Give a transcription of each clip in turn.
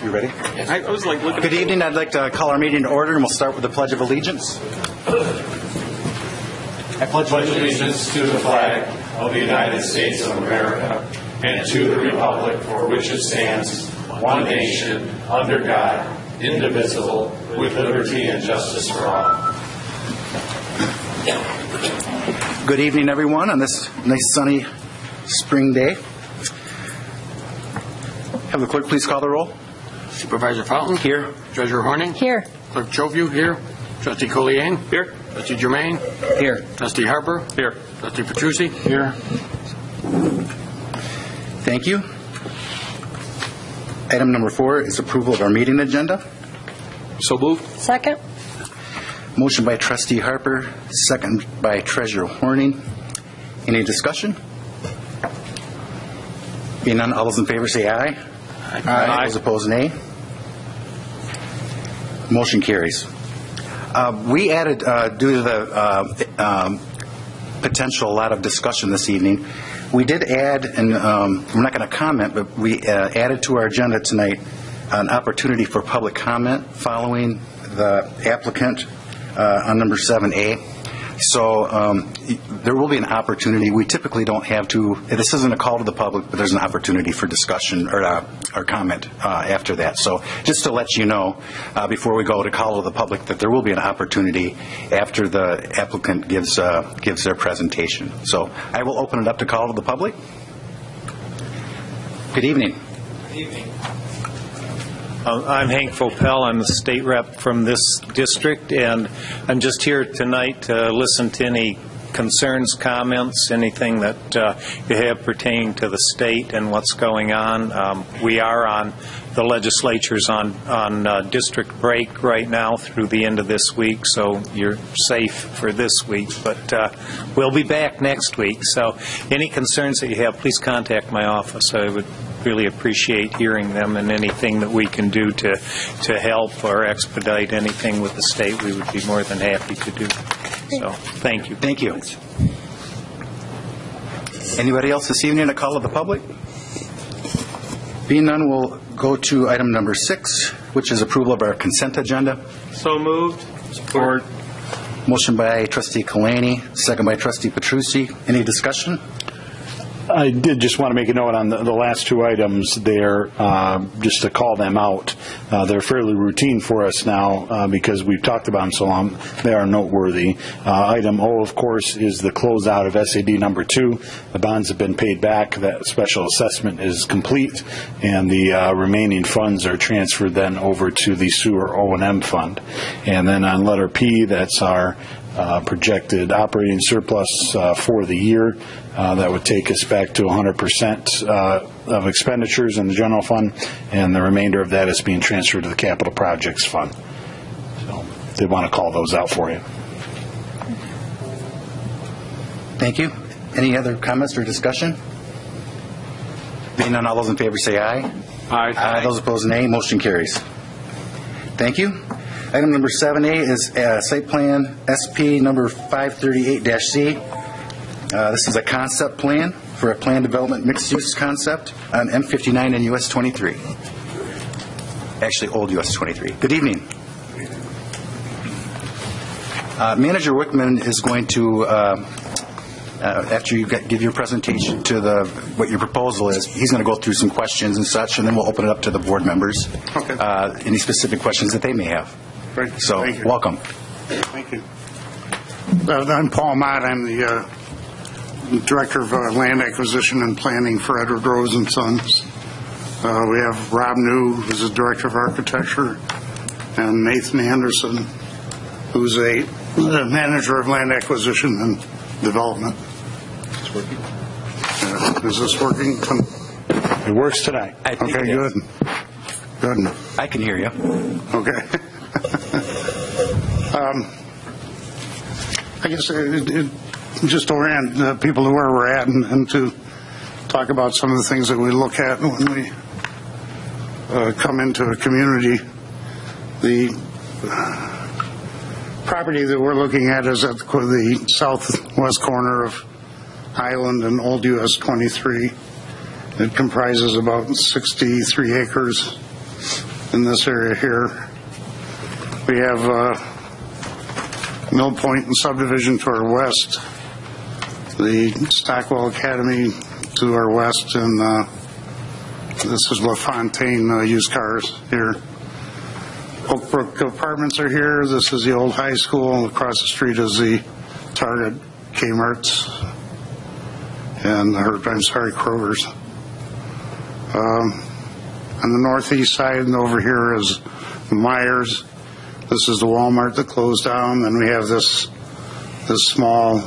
You ready? I was like looking. Good evening. I'd like to call our meeting to order, and we'll start with the Pledge of Allegiance. I pledge allegiance to the flag of the United States of America and to the republic for which it stands, one nation, under God, indivisible, with liberty and justice for all. Good evening, everyone, on this nice sunny spring day. Have the clerk please call the roll. Supervisor Fountain? Here. Treasurer Horning? Here. Clerk Choview? Here. Trustee Collier? Here. Trustee Germain? Here. Trustee Harper? Here. Trustee Petrucci? Here. Thank you. Item number 4 is approval of our meeting agenda. So moved. Second. Motion by Trustee Harper, second by Treasurer Horning. Any discussion? Being none, all those in favor say aye. Aye. Those opposed, nay. Motion carries. We added, due to the potential a lot of discussion this evening, we did add, and we're not going to comment, but we added to our agenda tonight an opportunity for public comment following the applicant on number 7A. So there will be an opportunity. We typically don't have to, this isn't a call to the public, but there's an opportunity for discussion or comment after that. So just to let you know, before we go to call to the public, that there will be an opportunity after the applicant gives their presentation. So I will open it up to call to the public. Good evening. Good evening. I'm Hank Fopel. I'm the state rep from this district, and I'm just here tonight to listen to any concerns, comments, anything that you have pertaining to the state and what's going on. We are on the legislature's on district break right now through the end of this week, so you're safe for this week, but we'll be back next week. So any concerns that you have, please contact my office. I would really appreciate hearing them, and anything that we can do to help or expedite anything with the state, we would be more than happy to do. So thank you. Thank you. Anybody else this evening to call to the public? Being none, we'll go to item number 6, which is approval of our consent agenda. So moved. Support. Motion by Trustee Kalani, second by Trustee Petrucci. Any discussion? I did just want to make a note on the last 2 items there, just to call them out. They're fairly routine for us now because we've talked about them so long. They are noteworthy. Item O, of course, is the closeout of SAD number 2. The bonds have been paid back. That special assessment is complete, and the remaining funds are transferred then over to the sewer O&M fund. And then on letter P, that's our projected operating surplus for the year. That would take us back to 100% of expenditures in the general fund, and the remainder of that is being transferred to the capital projects fund. So they want to call those out for you. Thank you. Any other comments or discussion? Being none, all those in favor say aye. Aye. Aye. Those opposed, nay. Motion carries. Thank you. Item number 7A is site plan SP number 538-C. This is a concept plan for a planned development mixed-use concept on M59 and US 23. Actually, old US 23. Good evening. Manager Wickman is going to, after you give your presentation to what your proposal is, he's going to go through some questions and such, and then we'll open it up to the board members. Okay. Any specific questions that they may have. Great. So, Thank you. welcome. Thank you. I'm Paul Mott. I'm the Director of Land Acquisition and Planning for Edward Rose and Sons. We have Rob New, who's the Director of Architecture, and Nathan Anderson, who's a Manager of Land Acquisition and Development. It's working. Is this working? It works tonight. I think okay, it good. is. Good. I can hear you. Okay. I guess just to orient people to where we're at and to talk about some of the things that we look at when we come into a community. The property that we're looking at is at the southwest corner of Highland and Old US 23. It comprises about 63 acres in this area here. We have Mill Point and subdivision to our west, the Stockwell Academy to our west, and this is LaFontaine used cars here. Oak Brook Apartments are here. This is the old high school. Across the street is the Target, Kmart's, and Kroger's. On the northeast side and over here is Myers. This is the Walmart that closed down. Then we have this small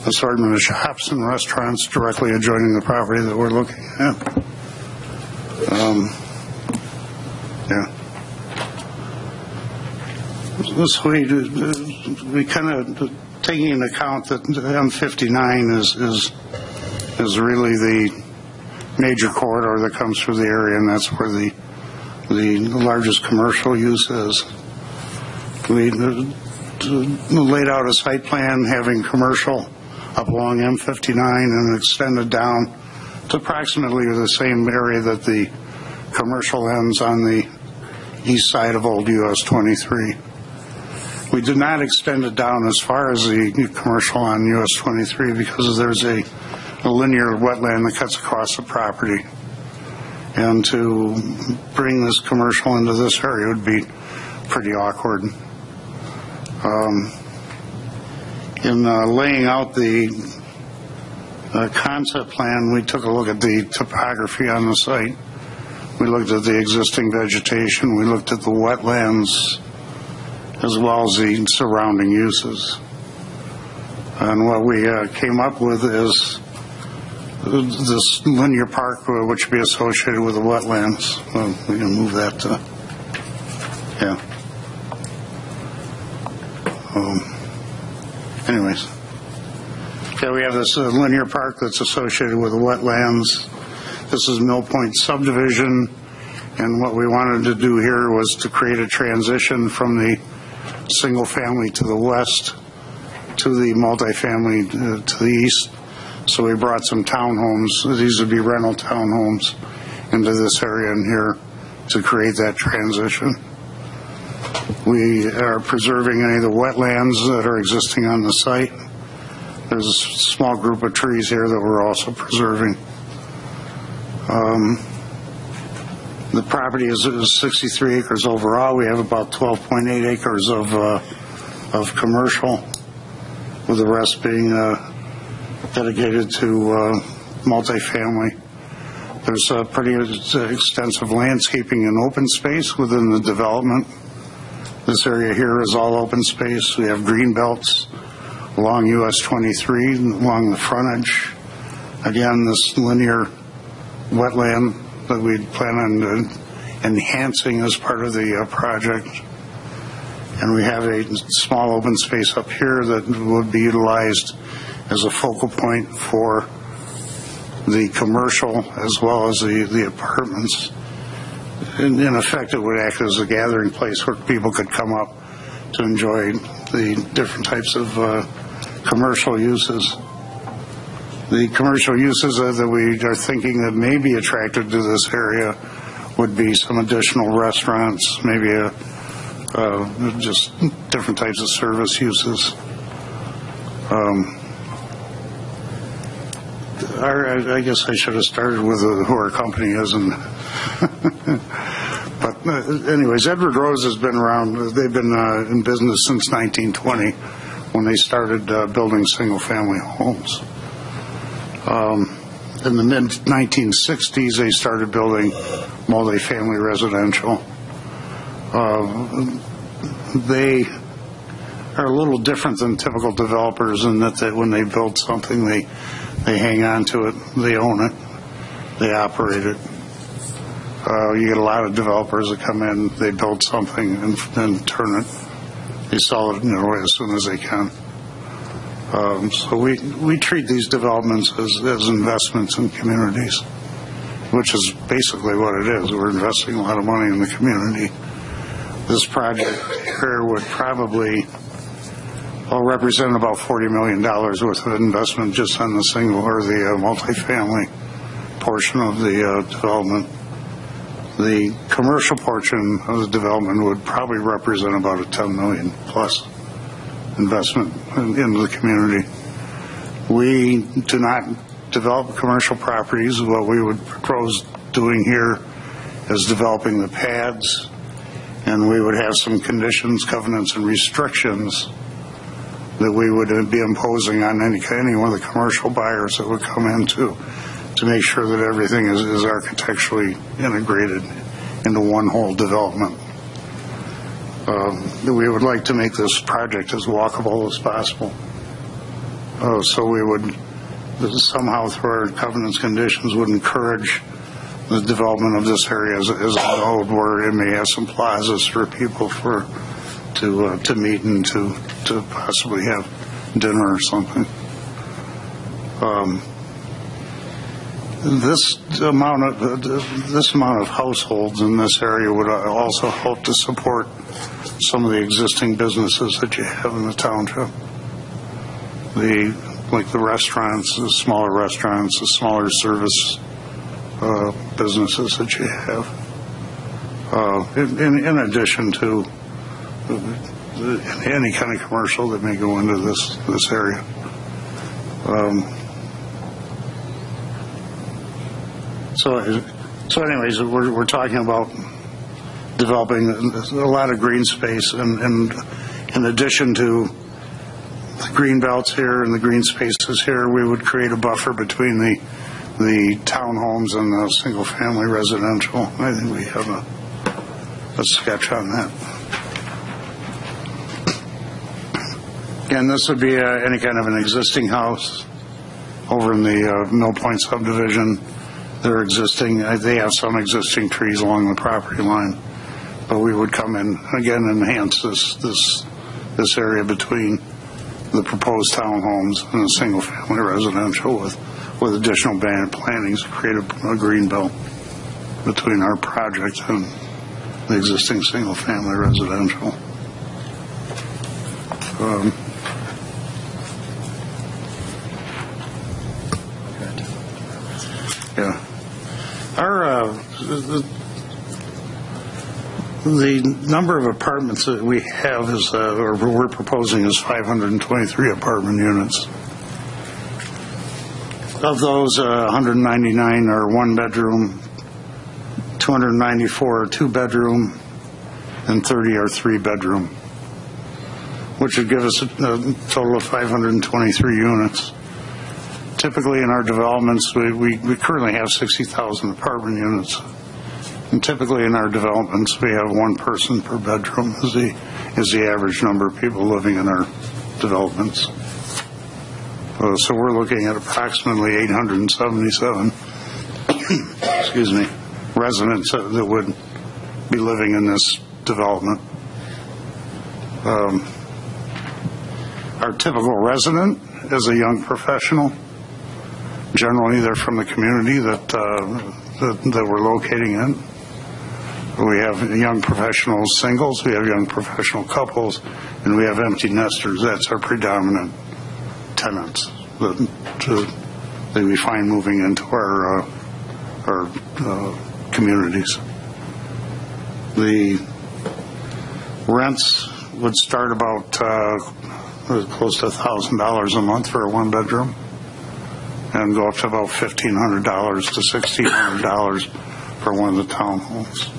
assortment of shops and restaurants directly adjoining the property that we're looking at. So we kind of taking into account that M59 is really the major corridor that comes through the area, and that's where the largest commercial use is. We laid out a site plan having commercial up along M59 and extended down to approximately the same area that the commercial ends on the east side of old US 23. We did not extend it down as far as the commercial on US 23 because there's a linear wetland that cuts across the property. And to bring this commercial into this area would be pretty awkward. In laying out the concept plan, we took a look at the topography on the site. We looked at the existing vegetation. We looked at the wetlands as well as the surrounding uses. And what we came up with is this linear park, which would be associated with the wetlands. Well, we can move that to, yeah. Anyways, yeah, we have this linear park that's associated with the wetlands. This is Mill Point subdivision, and what we wanted to do here was to create a transition from the single family to the west to the multifamily to the east. So we brought some townhomes. These would be rental townhomes into this area in here to create that transition. We are preserving any of the wetlands that are existing on the site. There's a small group of trees here that we're also preserving. The property is 63 acres overall. We have about 12.8 acres of commercial, with the rest being dedicated to multifamily. There's a pretty extensive landscaping and open space within the development. This area here is all open space. We have green belts along US 23, along the frontage. Again, this linear wetland that we plan on enhancing as part of the project. And we have a small open space up here that would be utilized as a focal point for the commercial as well as the apartments. In effect, it would act as a gathering place where people could come up to enjoy the different types of commercial uses. The commercial uses that we are thinking that may be attracted to this area would be some additional restaurants, maybe just different types of service uses. I guess I should have started with who our company is, and but anyways, Edward Rose has been around. They've been in business since 1920, when they started building single-family homes. In the mid-1960s, they started building multifamily residential. They are a little different than typical developers in that when they build something, they hang on to it, they own it, they operate it. You get a lot of developers that come in, they build something and then turn it, they sell it as soon as they can. So we treat these developments as investments in communities, which is basically what it is. We're investing a lot of money in the community. This project here would probably represent about $40 million worth of investment just on the single or the multifamily portion of the development. The commercial portion of the development would probably represent about a $10 million plus investment into the community. We do not develop commercial properties. What we would propose doing here is developing the pads, and we would have some conditions, covenants, and restrictions that we would be imposing on any one of the commercial buyers that would come in to make sure that everything is architecturally integrated into one whole development. We would like to make this project as walkable as possible. So we would somehow, through our covenants conditions, would encourage the development of this area as a node where it may have some plazas for people to meet and to possibly have dinner or something. This amount of households in this area would also help to support some of the existing businesses that you have in the township. Like the restaurants, the smaller service businesses that you have. In addition to any kind of commercial that may go into this area. So anyways, we're talking about developing a lot of green space, and in addition to the green belts here and the green spaces here, we would create a buffer between the townhomes and the single-family residential. I think we have a sketch on that. Again, this would be any kind of an existing house over in the Mill Point subdivision. They have some existing trees along the property line, but we would come in again and enhance this area between the proposed townhomes and the single-family residential with additional plantings to create a green belt between our project and the existing single-family residential. Yeah. The number of apartments that we have or we're proposing is 523 apartment units. Of those, 199 are one bedroom, 294 are two bedroom, and 30 are three bedroom, which would give us a total of 523 units. Typically in our developments, we currently have 60,000 apartment units. And typically in our developments, we have one person per bedroom is the average number of people living in our developments. So we're looking at approximately 877 residents that would be living in this development. Our typical resident is a young professional. Generally, they're from the community that we're locating in. We have young professional singles, we have young professional couples, and we have empty nesters. That's our predominant tenants that we find moving into our communities. The rents would start about close to $1,000 a month for a one bedroom, and go up to about $1,500 to $1,600 for one of the townhomes.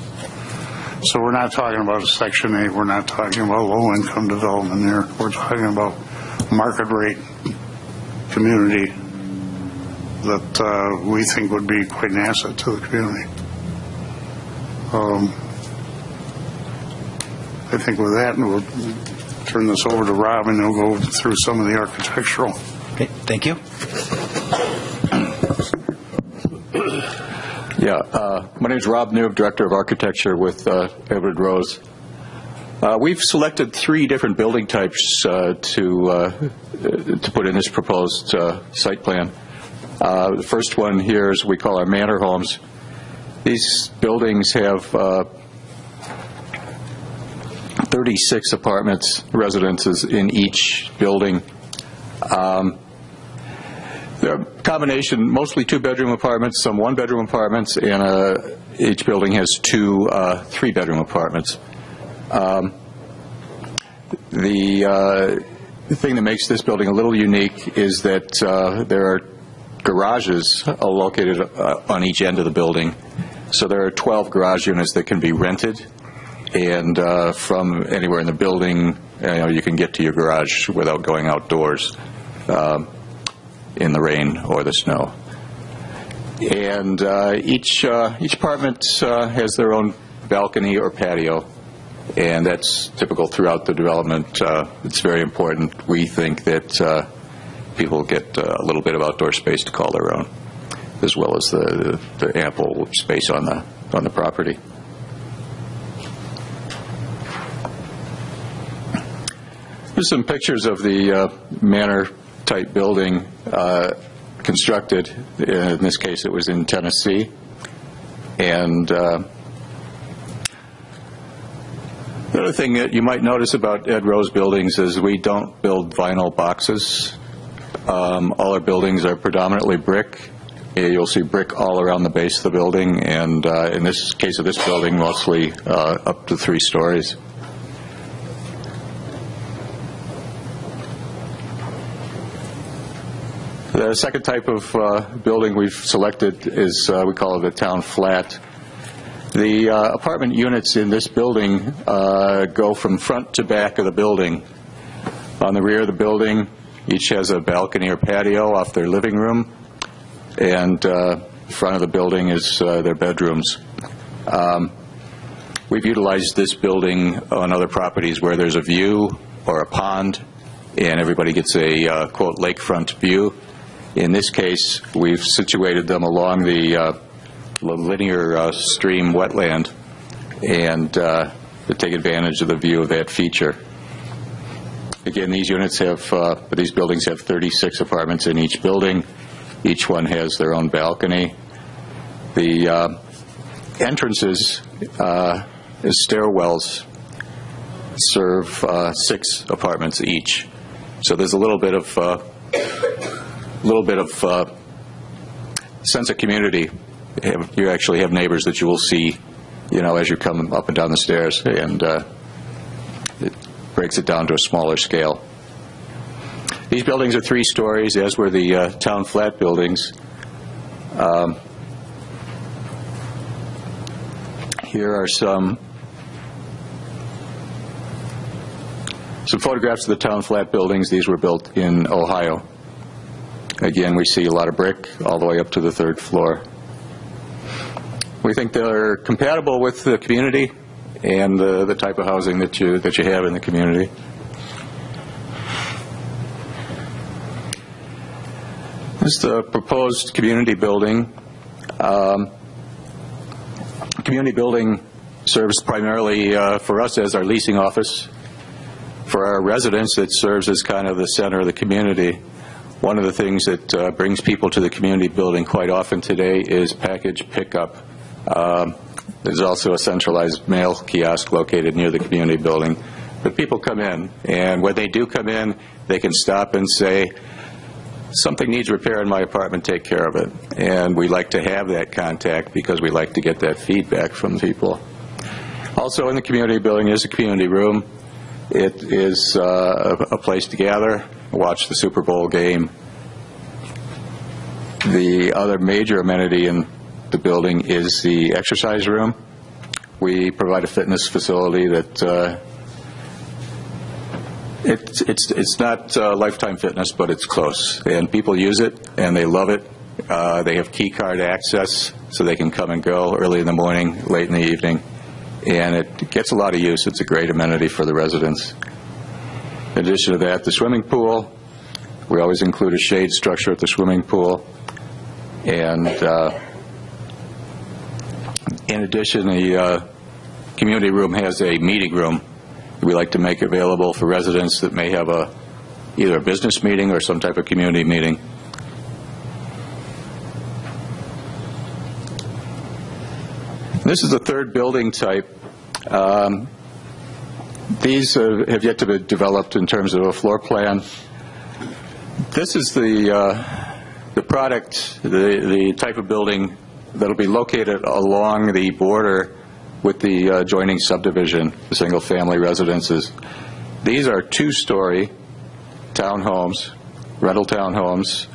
So we're not talking about a Section 8. We're not talking about low-income development here. We're talking about market rate community that we think would be quite an asset to the community. I think with that, we'll turn this over to Rob, and he'll go through some of the architectural. Okay, thank you. Yeah, my name is Rob Noob, Director of Architecture with Edward Rose. We've selected three different building types to put in this proposed site plan. The first one here is we call our manor homes. These buildings have 36 apartments, residences in each building. They're a combination, mostly two-bedroom apartments, some one-bedroom apartments, and Each building has two three-bedroom apartments. The thing that makes this building a little unique is that there are garages located on each end of the building. So there are 12 garage units that can be rented, and from anywhere in the building, you can get to your garage without going outdoors in the rain or the snow. And each apartment has their own balcony or patio, and that's typical throughout the development. It's very important. We think that people get a little bit of outdoor space to call their own, as well as the ample space on the property. Here's some pictures of the manor-type building constructed. In this case, it was in Tennessee. And the other thing that you might notice about Ed Rose buildings is we don't build vinyl boxes. All our buildings are predominantly brick. You'll see brick all around the base of the building, and in this case of this building, mostly up to 3 stories. The second type of building we've selected is, we call it a town flat. The apartment units in this building go from front to back of the building. On the rear of the building, each has a balcony or patio off their living room, and front of the building is their bedrooms. We've utilized this building on other properties where there's a view or a pond, and everybody gets a, quote, lakefront view. In this case, we've situated them along the linear stream wetland, and to take advantage of the view of that feature. Again, these units have, these buildings have 36 apartments in each building. Each one has their own balcony. The entrances, as stairwells, serve 6 apartments each. So there's a little bit of sense of community. You actually have neighbors that you will see, as you come up and down the stairs, and it breaks it down to a smaller scale. These buildings are 3 stories, as were the town flat buildings. Here are some photographs of the town flat buildings. These were built in Ohio. Again, we see a lot of brick all the way up to the 3rd floor. We think they're compatible with the community and the type of housing that you have in the community. This is the proposed community building. Community building serves primarily for us as our leasing office. For our residents, it serves as kind of the center of the community. One of the things that brings people to the community building quite often today is package pickup. There's also a centralized mail kiosk located near the community building. But people come in, and when they do come in, they can stop and say, something needs repair in my apartment, take care of it. And we like to have that contact because we like to get that feedback from people. Also in the community building is a community room. It is a place to gather, watch the Super Bowl game. The other major amenity in the building is the exercise room. We provide a fitness facility that it's not Lifetime Fitness, but it's close. And people use it, and they love it. They have key card access, so they can come and go early in the morning, late in the evening. And it gets a lot of use. It's a great amenity for the residents. In addition to that, the swimming pool. We always include a shade structure at the swimming pool. And in addition, the community room has a meeting room we like to make available for residents that may have either a business meeting or some type of community meeting. This is the 3rd building type. These have yet to be developed in terms of a floor plan. This is the product, the type of building that'll be located along the border with the adjoining subdivision, the single-family residences. These are two-story townhomes, rental townhomes.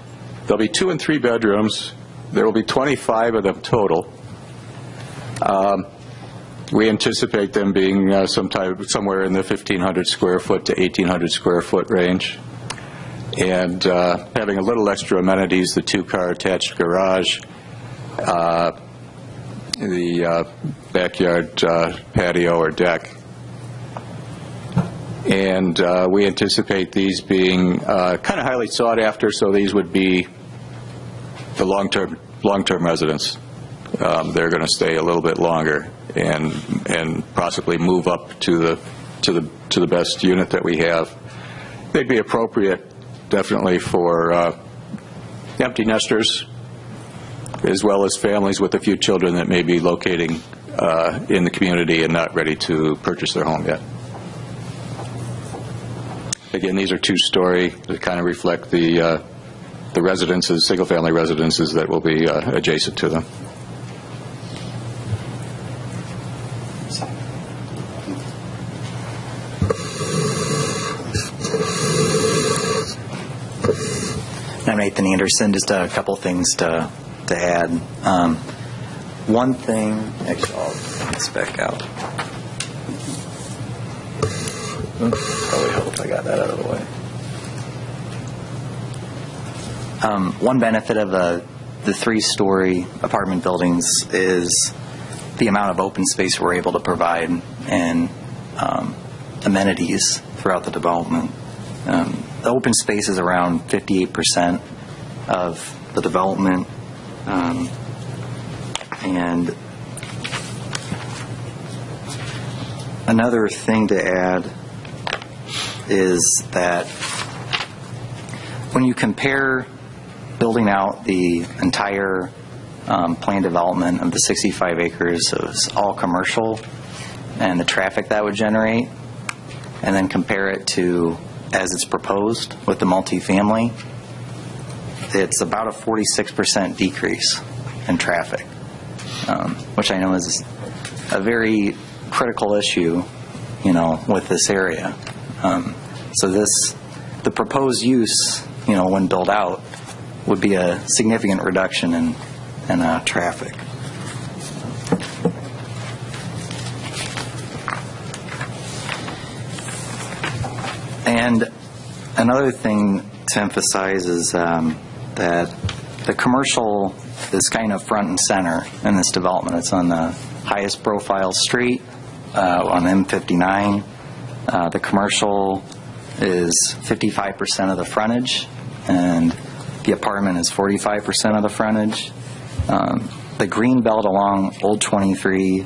There'll be 2 and 3 bedrooms. There will be 25 of them total. We anticipate them being somewhere in the 1,500 square foot to 1,800 square foot range, and having a little extra amenities: the 2-car attached garage, the backyard patio or deck. And we anticipate these being kind of highly sought after, so these would be the long-term residents. They're going to stay a little bit longer and possibly move up to the best unit that we have. They'd be appropriate, definitely, for empty nesters, as well as families with a few children that may be locating in the community and not ready to purchase their home yet. Again, these are 2-story. They kind of reflect the residences, single-family residences that will be adjacent to them. I'm Nathan Anderson. Just a couple things to add. One thing, actually, I'll get this back out. Probably help if I got that out of the way. One benefit of the 3-story apartment buildings is the amount of open space we're able to provide and amenities throughout the development. The open space is around 58% of the development, and another thing to add is that when you compare building out the entire planned development of the 65 acres as all commercial and the traffic that would generate, and then compare it to as it's proposed with the multifamily, it's about a 46% decrease in traffic, which I know is a very critical issue, with this area. So the proposed use, when built out, would be a significant reduction in traffic. And another thing to emphasize is that the commercial is kind of front and center in this development. It's on the highest profile street on M59. The commercial is 55% of the frontage, and the apartment is 45% of the frontage. The green belt along Old 23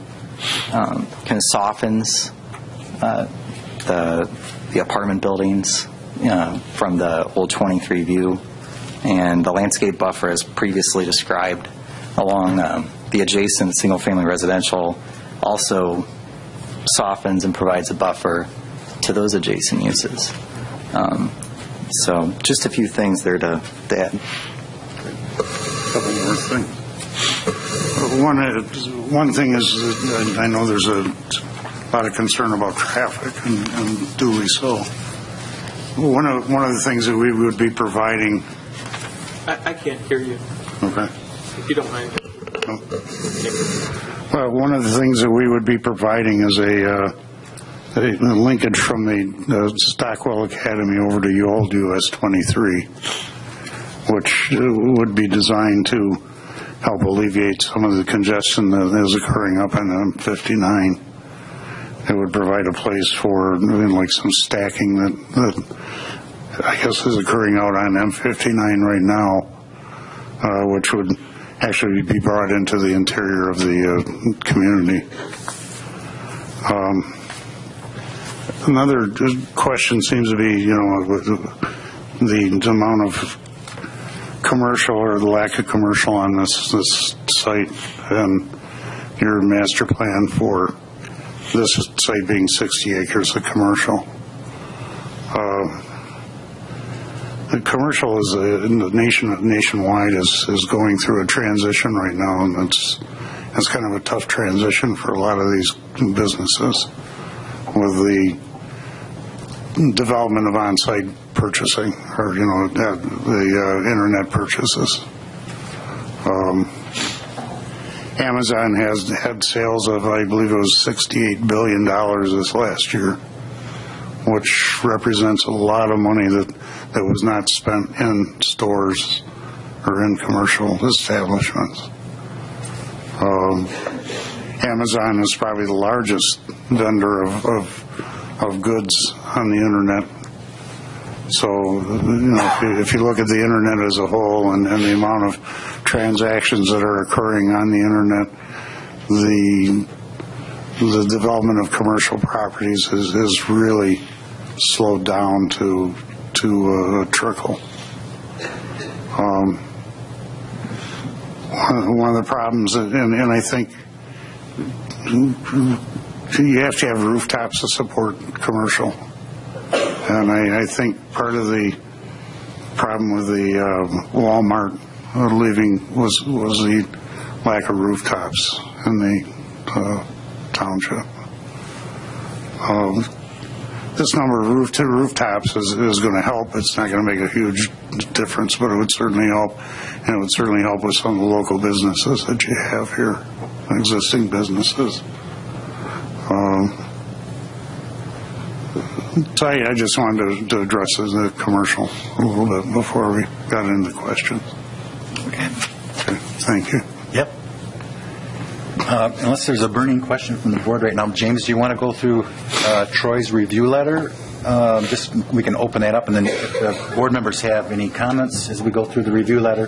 kind of softens the apartment buildings from the Old 23 view, and the landscape buffer, as previously described, along the adjacent single-family residential also softens and provides a buffer to those adjacent uses. So just a few things there to add. A couple more things. One thing is that I know there's a lot of concern about traffic, and duly so. One of the things that we would be providing. I can't hear you. Okay. If you don't mind. Well, one of the things that we would be providing is a linkage from the Stockwell Academy over to Old US 23, which would be designed to help alleviate some of the congestion that is occurring up on M59. It would provide a place for like some stacking that I guess is occurring out on M59 right now, which would actually be brought into the interior of the community. Another question seems to be, the amount of commercial or the lack of commercial on this site, and your master plan for this site being 60 acres of commercial. the commercial is nationwide is going through a transition right now, and it's kind of a tough transition for a lot of these businesses with the development of on-site purchasing, or the internet purchases. Amazon has had sales of, I believe it was $68 billion this last year, which represents a lot of money that was not spent in stores or in commercial establishments. Amazon is probably the largest vendor of goods on the internet. So, if you look at the internet as a whole and the amount of transactions that are occurring on the internet, the development of commercial properties is really slowed down to a trickle. One of the problems, and I think you have to have rooftops to support commercial. And I think part of the problem with the Walmart leaving was the lack of rooftops in the township. This number of rooftops is going to help. It's not going to make a huge difference, but it would certainly help. And it would certainly help with some of the local businesses that you have here, existing businesses. So I just wanted to address the commercial a little bit before we got into questions. Okay. Thank you. Yep. Unless there's a burning question from the board right now, James, do you want to go through Troy's review letter? Just we can open that up, and then if the board members have any comments as we go through the review letter,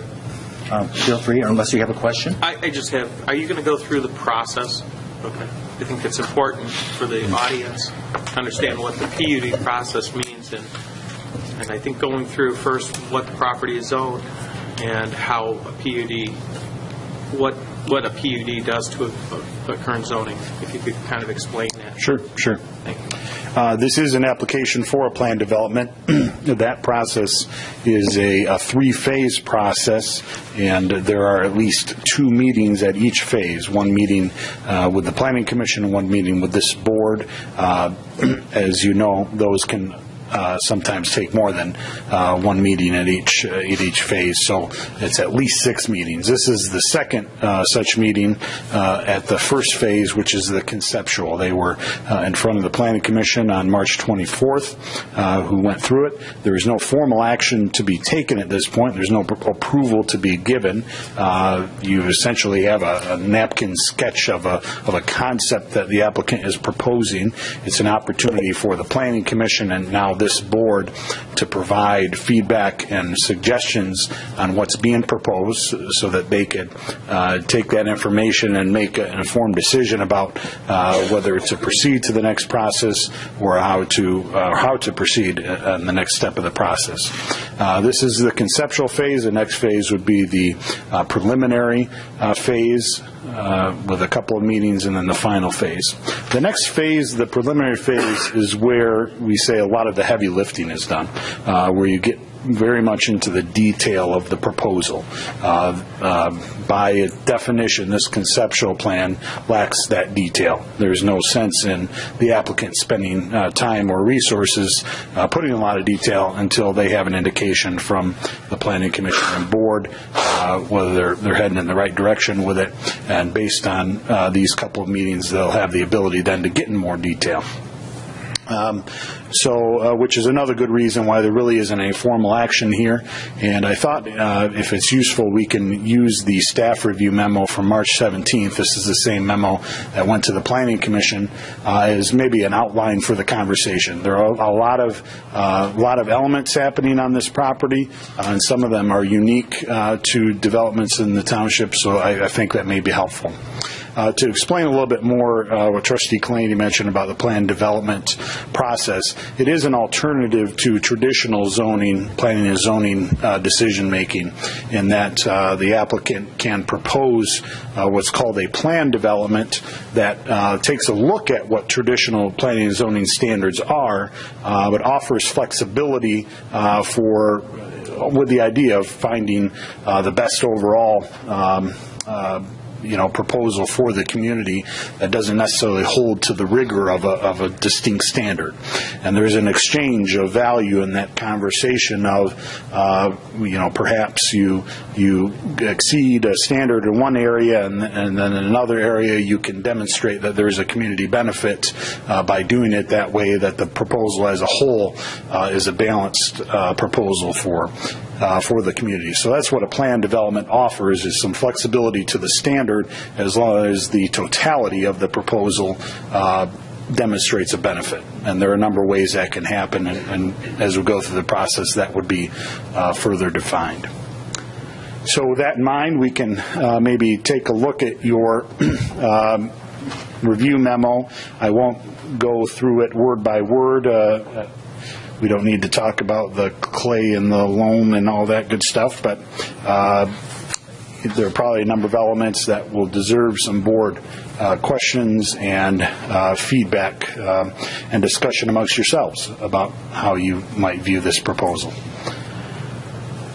feel free, or unless you have a question. I just have, are you going to go through the process? Okay. I think it's important for the audience to understand what the PUD process means, and I think going through first what the property is zoned and how a PUD, what a PUD does to a current zoning. If you could kind of explain that. Sure. Thank you. This is an application for a plan development. That process is a three-phase process, and there are at least 2 meetings at each phase, one meeting with the Planning Commission and one meeting with this board. As you know, those can sometimes take more than one meeting at each phase, so it's at least 6 meetings. This is the second such meeting at the first phase, which is the conceptual. They were in front of the Planning Commission on March 24th, who went through it. There is no formal action to be taken at this point. There's no approval to be given. You essentially have a napkin sketch of a concept that the applicant is proposing. It's an opportunity for the Planning Commission and now this board to provide feedback and suggestions on what's being proposed so that they could take that information and make an informed decision about whether to proceed to the next process or how to proceed in the next step of the process. This is the conceptual phase. The next phase would be the preliminary phase with a couple of meetings, and then the final phase. The next phase, the preliminary phase, is where we say a lot of the heavy lifting is done, where you get very much into the detail of the proposal. By definition, this conceptual plan lacks that detail. There's no sense in the applicant spending time or resources putting a lot of detail until they have an indication from the Planning Commission and board whether they're heading in the right direction with it. And based on these couple of meetings, they'll have the ability then to get in more detail. Which is another good reason why there really isn't any formal action here. And I thought if it's useful, we can use the staff review memo from March 17th. This is the same memo that went to the Planning Commission as maybe an outline for the conversation. There are a lot of elements happening on this property, and some of them are unique to developments in the township, so I think that may be helpful. To explain a little bit more what Trustee Kalani mentioned about the plan development process, it is an alternative to traditional zoning, planning and zoning decision making, in that the applicant can propose what's called a plan development that takes a look at what traditional planning and zoning standards are, but offers flexibility for with the idea of finding the best overall proposal for the community that doesn't necessarily hold to the rigor of a distinct standard. And there's an exchange of value in that conversation of, perhaps you exceed a standard in one area and then in another area you can demonstrate that there's a community benefit by doing it that way, that the proposal as a whole is a balanced proposal for the community. So that's what a plan development offers, is some flexibility to the standard as long as the totality of the proposal demonstrates a benefit. And there are a number of ways that can happen, and as we go through the process, that would be further defined. So with that in mind, we can maybe take a look at your review memo. I won't go through it word by word. We don't need to talk about the clay and the loam and all that good stuff, but there are probably a number of elements that will deserve some board questions and feedback and discussion amongst yourselves about how you might view this proposal.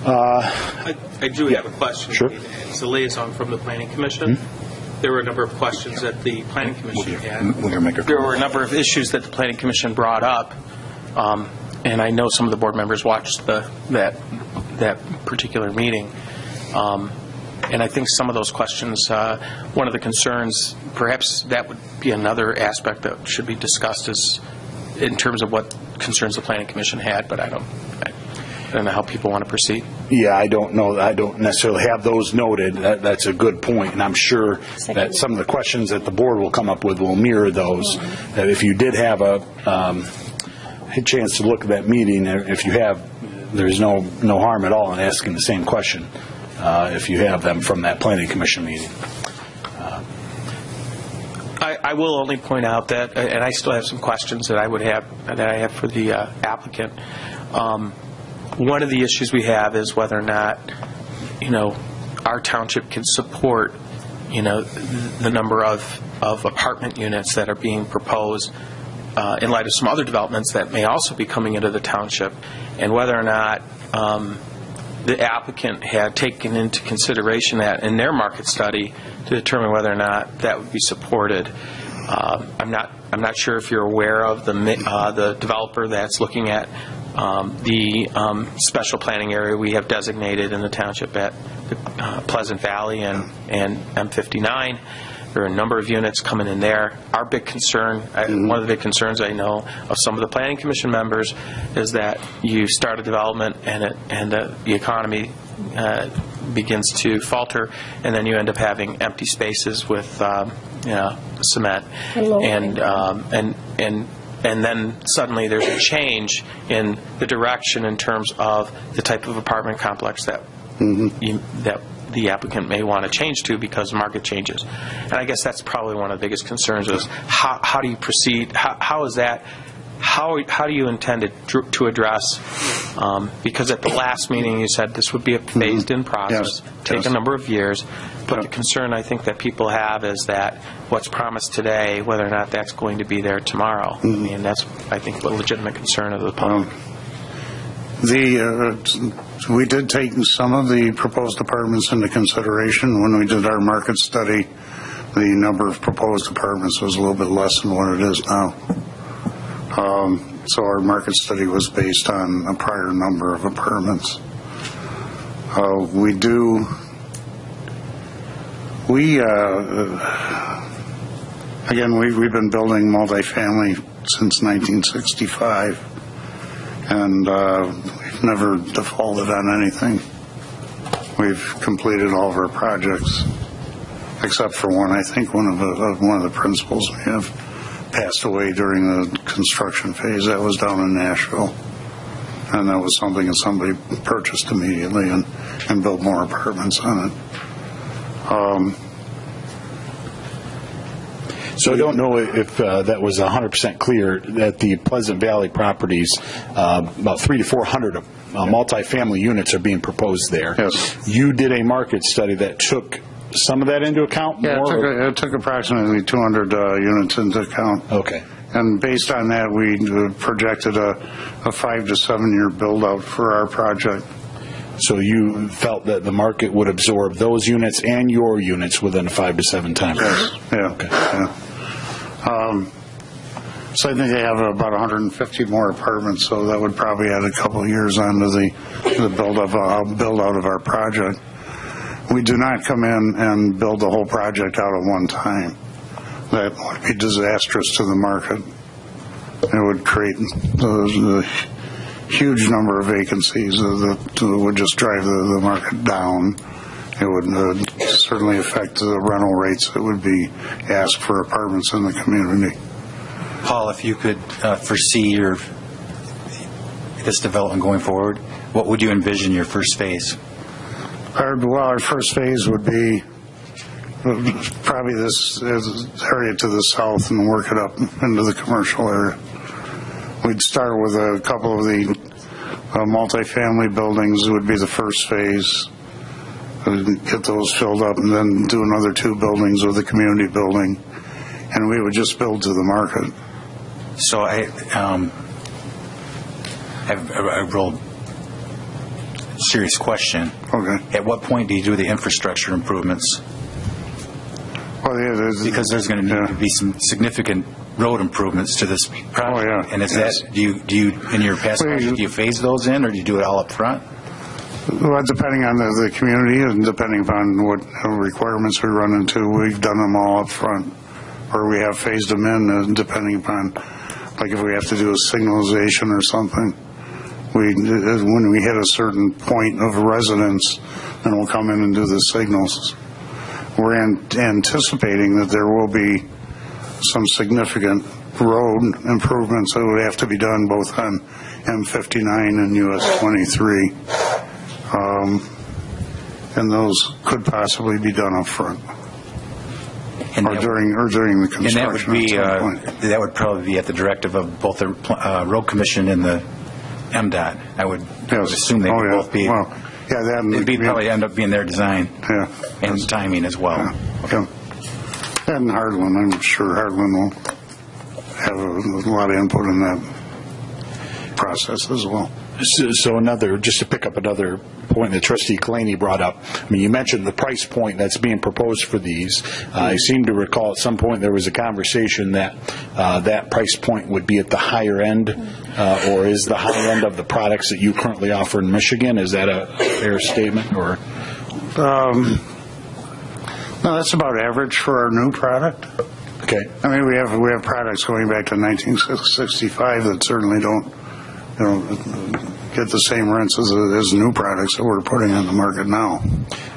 I do have a question. Sure. It's a liaison from the Planning Commission. Mm-hmm. There were a number of questions that the Planning Commission had. There were a number of issues that the Planning Commission brought up. And I know some of the board members watched that particular meeting. And I think some of those questions, one of the concerns, perhaps that would be another aspect that should be discussed, is in terms of what concerns the Planning Commission had, but I don't know how people want to proceed. Yeah, I don't know. I don't necessarily have those noted. That's a good point, and I'm sure that some of the questions that the board will come up with will mirror those. That if you did have a chance to look at that meeting, if you have, there's no harm at all in asking the same question if you have them from that Planning Commission meeting. I will only point out that, and I still have some questions that I have for the applicant. One of the issues we have is whether or not, our township can support, the number of apartment units that are being proposed in light of some other developments that may also be coming into the township, and whether or not the applicant had taken into consideration that in their market study to determine whether or not that would be supported. I'm not sure if you're aware of the developer that's looking at the special planning area we have designated in the township at Pleasant Valley and M59. There are a number of units coming in there. Our big concern, one of the big concerns I know of some of the Planning Commission members, is that you start a development and the economy begins to falter, and then you end up having empty spaces with cement, and then suddenly there's a change in the direction in terms of the type of apartment complex that that the applicant may want to change to because the market changes. And I guess that's probably one of the biggest concerns, is how do you proceed? How do you intend to address? Because at the last meeting you said this would be a phased-in process, take a number of years. But the concern I think that people have is that what's promised today, whether or not that's going to be there tomorrow. I mean, that's, I think, a legitimate concern of the public. We did take some of the proposed apartments into consideration when we did our market study. The number of proposed apartments was a little bit less than what it is now. So our market study was based on a prior number of apartments. Again, we've been building multifamily since 1965. And we've never defaulted on anything. We've completed all of our projects, except for one. I think one of the principals we have passed away during the construction phase. That was down in Nashville, and that was something that somebody purchased immediately and built more apartments on it. So I don't know if that was 100% clear that the Pleasant Valley properties, about 300 to 400 multifamily units are being proposed there. Yes. You did a market study that took some of that into account? Yeah, it took approximately 200 units into account. Okay. And based on that, we projected a 5 to 7 year build out for our project. So you felt that the market would absorb those units and your units within a 5 to 7 time frame? Yeah. Okay. Yeah. So I think they have about 150 more apartments, so that would probably add a couple of years onto the build out of our project. We do not come in and build the whole project out at one time. That would be disastrous to the market. It would create the huge number of vacancies that would just drive the market down. It would certainly affect the rental rates that would be asked for apartments in the community. Paul, if you could foresee this development going forward, what would you envision your first phase? Our first phase would be probably this area to the south and work it up into the commercial area. We'd start with a couple of the multifamily buildings would be the first phase. Get those filled up and then do another 2 buildings with a community building. And we would just build to the market. So I have a real serious question. Okay. At what point do you do the infrastructure improvements? Well, yeah, Because there's going to need to be some significant road improvements to this project. Oh, yeah. And is that, do you in your past project, do you phase those in, or do you do it all up front? Well, depending on the community and depending upon what requirements we run into, we've done them all up front. Or we have phased them in, depending upon, like if we have to do a signalization or something. When we hit a certain point of residence, then we'll come in and do the signals. We're anticipating that there will be some significant road improvements that would have to be done both on M59 and US 23. And those could possibly be done up front. Or during the construction. And that would probably be at the directive of both the Road Commission and the MDOT. I would assume they would both be. Well, yeah, it'd probably end up being their design and timing as well. Yeah. And Hartland, I'm sure Hartland will have a lot of input in that process as well. So just to pick up another point that Trustee Kalani brought up, I mean, you mentioned the price point that's being proposed for these. I seem to recall at some point there was a conversation that that price point would be at the higher end, or is the high end of the products that you currently offer in Michigan. Is that a fair statement? Or no, that's about average for our new product. Okay. I mean, we have products going back to 1965 that certainly don't get the same rents as new products that we're putting on the market now.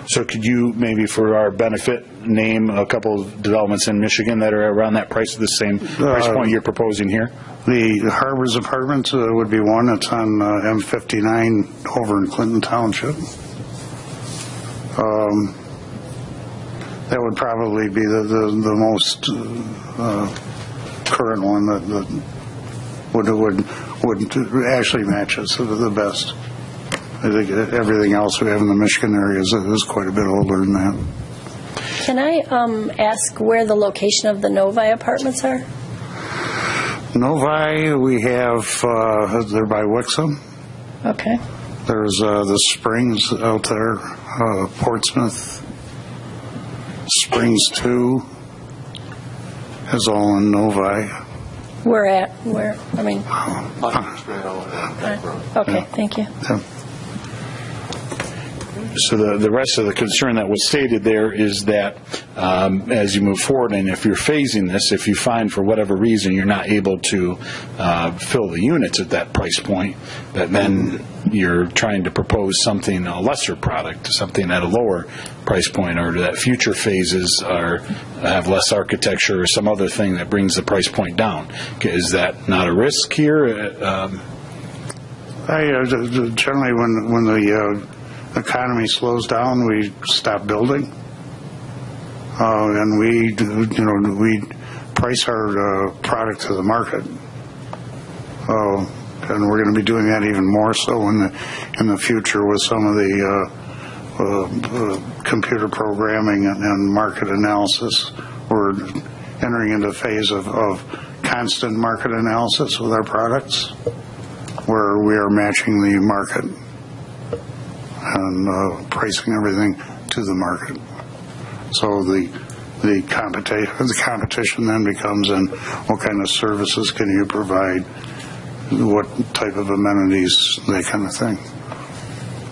So could you maybe, for our benefit, name a couple of developments in Michigan that are around that price, the same price point you're proposing here? The Harbors Apartments would be one. It's on M59 over in Clinton Township. That would probably be the most current one that would actually match us the best. I think everything else we have in the Michigan area is quite a bit older than that. Can I ask where the location of the Novi apartments are? Novi, we have, they're by Wixom. Okay. There's the Springs out there, Portsmouth. Springs 2 is all in Novi. Where? I mean. Okay, thank you. Yeah. So the rest of the concern that was stated there is that as you move forward, and if you're phasing this, if you find for whatever reason you're not able to fill the units at that price point, that then you're trying to propose something, a lesser product, something at a lower price point, or that future phases have less architecture or some other thing that brings the price point down. Is that not a risk here? Generally, when the economy slows down, we stop building, and we price our product to the market, and we're going to be doing that even more so in the future with some of the computer programming and market analysis. We're entering into a phase of constant market analysis with our products, where we are matching the market. and pricing everything to the market. So the competition then becomes in what kind of services can you provide, what type of amenities, that kind of thing,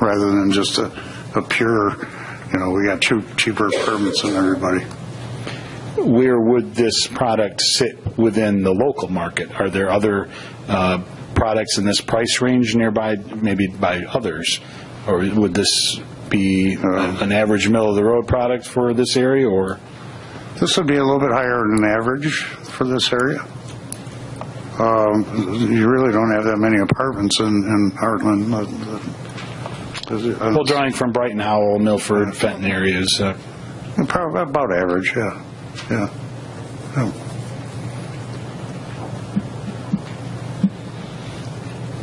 rather than just a pure, we got cheaper permits than everybody. Where would this product sit within the local market? Are there other products in this price range nearby, maybe by others? Or would this be an average middle-of-the-road product for this area? Or this would be a little bit higher than average for this area. You really don't have that many apartments in Hartland. Well, drawing from Brighton, Howell, Milford, Fenton areas. Probably about average, yeah.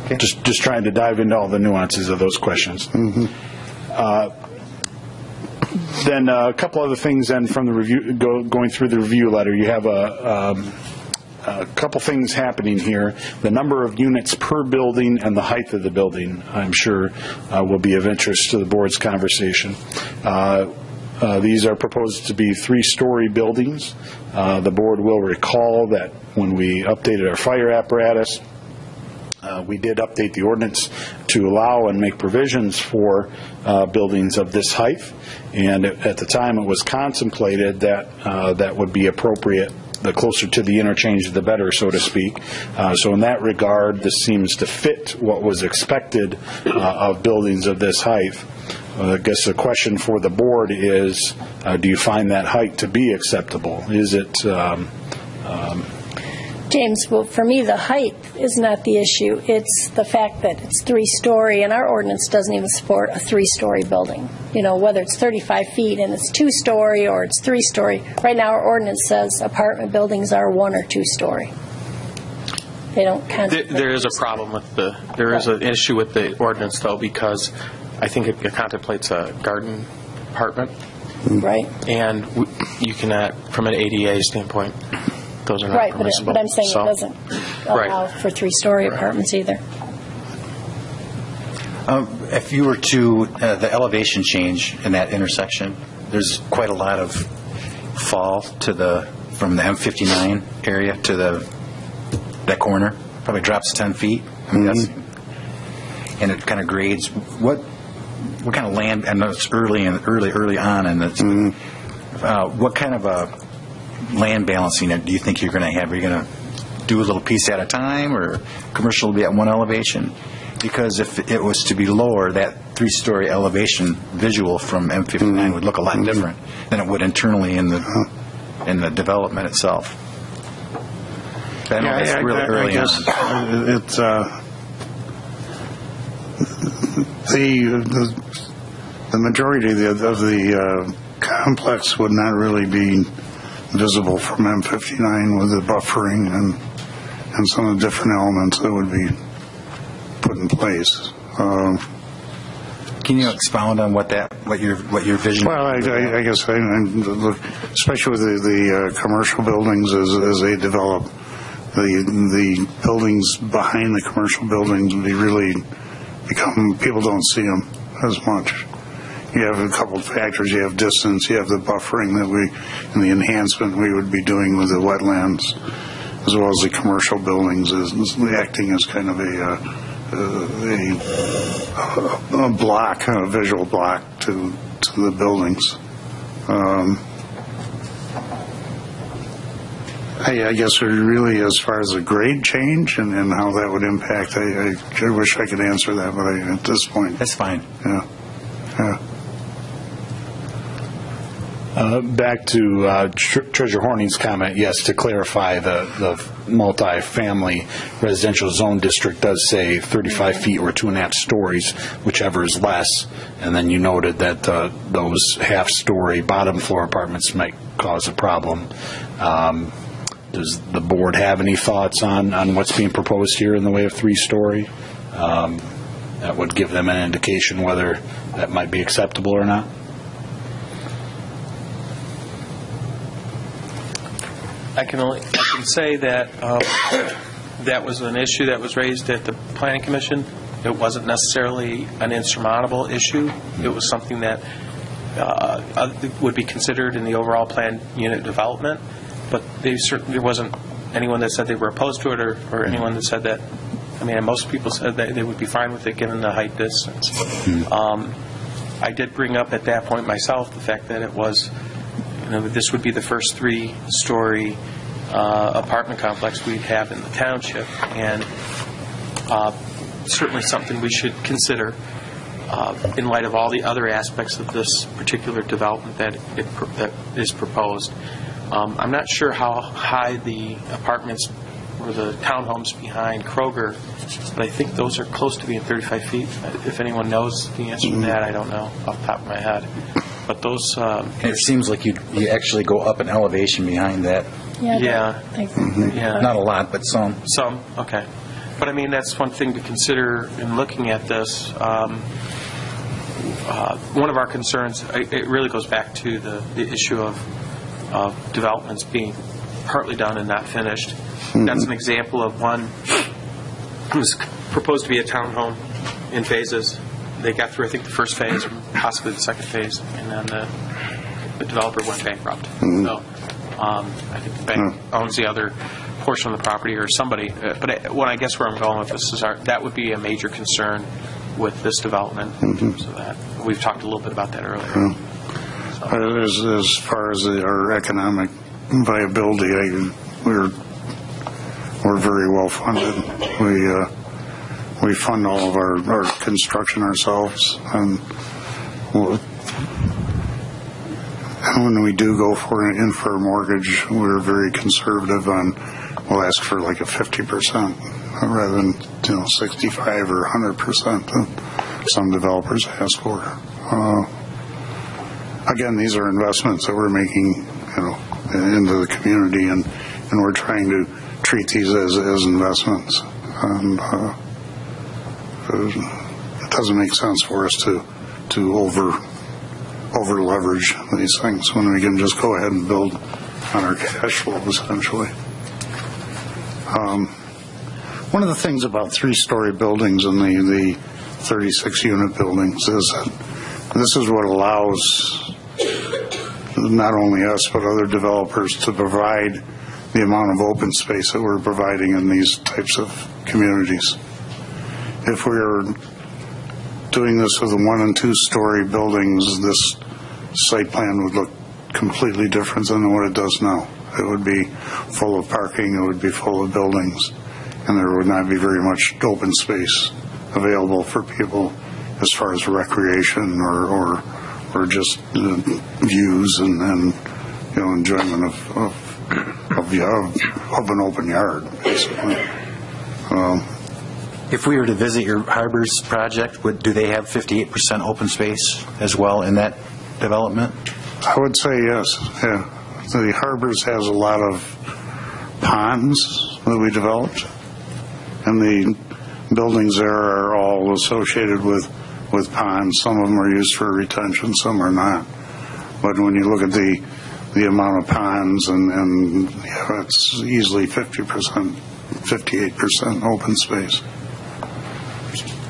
Okay. Just trying to dive into all the nuances of those questions. Mm-hmm. Then a couple other things then from the review, going through the review letter. You have a couple things happening here. The number of units per building and the height of the building, I'm sure, will be of interest to the board's conversation. These are proposed to be 3-story buildings. The board will recall that when we updated our fire apparatus, we did update the ordinance to allow and make provisions for buildings of this height. And at the time it was contemplated that that would be appropriate. The closer to the interchange, the better, so to speak. So in that regard, this seems to fit what was expected of buildings of this height. I guess the question for the board is, do you find that height to be acceptable? Is it... James, well, for me, the height is not the issue. It's the fact that it's 3-story, and our ordinance doesn't even support a 3-story building. Whether it's 35 feet and it's 2-story or it's 3-story. Right now, our ordinance says apartment buildings are 1 or 2-story. They don't contemplate. There is a problem with there is an issue with the ordinance, though, because I think it contemplates a garden apartment. Right. And you cannot, from an ADA standpoint, those are not right, permissible. But I'm saying so, it doesn't allow for 3-story apartments either. If you were to, the elevation change in that intersection, there's quite a lot of fall from the M59 area to that corner. Probably drops 10 feet. I mean, and it kind of grades. What kind of land? I know it's early on, and what kind of a land balancing do you think you're going to have? Are you going to do a little piece at a time, or commercial will be at one elevation? Because if it was to be lower, that 3-story elevation visual from M59 would look a lot different than it would internally in the development itself. I know it's really early on. It's the majority of the complex would not really be visible from M59 with the buffering and some of the different elements that would be put in place. Can you expound on what your vision? Well, I guess especially with the commercial buildings as they develop, the buildings behind the commercial buildings would become people don't see them as much. You have a couple of factors. You have distance. You have the buffering and the enhancement we would be doing with the wetlands, as well as the commercial buildings, is acting as kind of a block, a visual block to the buildings. I guess really, as far as the grade change and how that would impact, I wish I could answer that, but at this point, that's fine. Yeah. Back to Treasurer Horning's comment, yes, to clarify, the multi-family residential zone district does say 35 feet or 2.5 stories, whichever is less. And then you noted that those half-story bottom floor apartments might cause a problem. Does the board have any thoughts on what's being proposed here in the way of 3-story? That would give them an indication whether that might be acceptable or not. I can say that that was an issue that was raised at the Planning Commission It wasn't necessarily an insurmountable issue. It was something that would be considered in the overall planned unit development, but there wasn't anyone that said they were opposed to it or anyone that said that. I mean, most people said that they would be fine with it given the height distance. I did bring up at that point myself the fact that it was, this would be the first 3-story apartment complex we'd have in the township, and certainly something we should consider in light of all the other aspects of this particular development that is proposed. I'm not sure how high the apartments or the townhomes behind Kroger, but I think those are close to being 35 feet. If anyone knows the answer to that, I don't know off the top of my head. But those... it seems like you actually go up an elevation behind that. Yeah. Not a lot, but some. Some, okay. But I mean, that's one thing to consider in looking at this. One of our concerns, it really goes back to the issue of developments being partly done and not finished. That's an example of one who was proposed to be a townhome in phases. They got through, I think, the first phase, or possibly the second phase, and then the developer went bankrupt. So I think the bank owns the other portion of the property or somebody. But I guess where I'm going with this is that would be a major concern with this development. So that we've talked a little bit about that earlier. As far as our economic viability, we're very well funded. We fund all of our construction ourselves, and when we do go for a mortgage, we're very conservative on. We'll ask for like a 50% rather than 65 or 100% that some developers ask for. Again, these are investments that we're making, into the community, and we're trying to treat these as investments. And it doesn't make sense for us to over leverage these things when we can just go ahead and build on our cash flow, essentially. One of the things about 3-story buildings and the 36-unit buildings is that this is what allows not only us but other developers to provide the amount of open space that we're providing in these types of communities. If we are doing this with 1- and 2-story buildings, this site plan would look completely different than what it does now. It would be full of parking, it would be full of buildings, and there would not be very much open space available for people as far as recreation or just views and enjoyment of an open yard, basically. If we were to visit your Harbors project, do they have 58% open space as well in that development? I would say yes. Yeah, the Harbors has a lot of ponds that we developed, and the buildings there are all associated with ponds. Some of them are used for retention, some are not. But when you look at the amount of ponds, and it's easily 50%, 58% open space.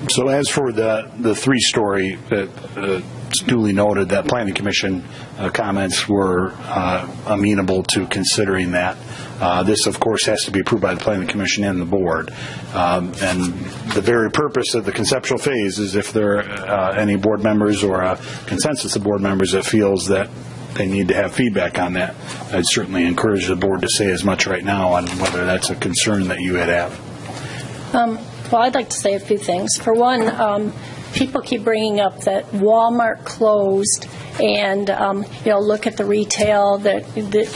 So as for the 3-story, it's duly noted that Planning Commission comments were amenable to considering that. This, of course, has to be approved by the Planning Commission and the board. And the very purpose of the conceptual phase is if there are any board members or a consensus of board members that feels that they need to have feedback on that, I'd certainly encourage the board to say as much right now on whether that's a concern that you would have. Well, I'd like to say a few things. For one, people keep bringing up that Walmart closed, and look at the retail. The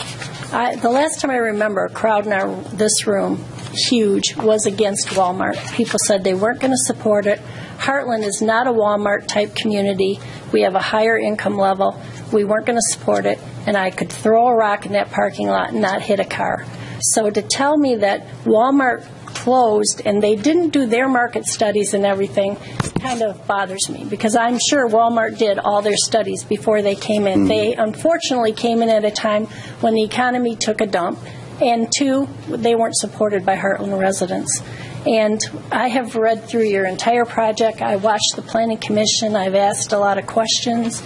last time I remember, a crowd in this room, huge, was against Walmart. People said they weren't going to support it. Hartland is not a Walmart-type community. We have a higher income level. We weren't going to support it, and I could throw a rock in that parking lot and not hit a car. So to tell me that Walmart closed and they didn't do their market studies and everything kind of bothers me, because I'm sure Walmart did all their studies before they came in. They unfortunately came in at a time when the economy took a dump, and 2, they weren't supported by Hartland residents. And I have read through your entire project. I watched the Planning Commission. I've asked a lot of questions,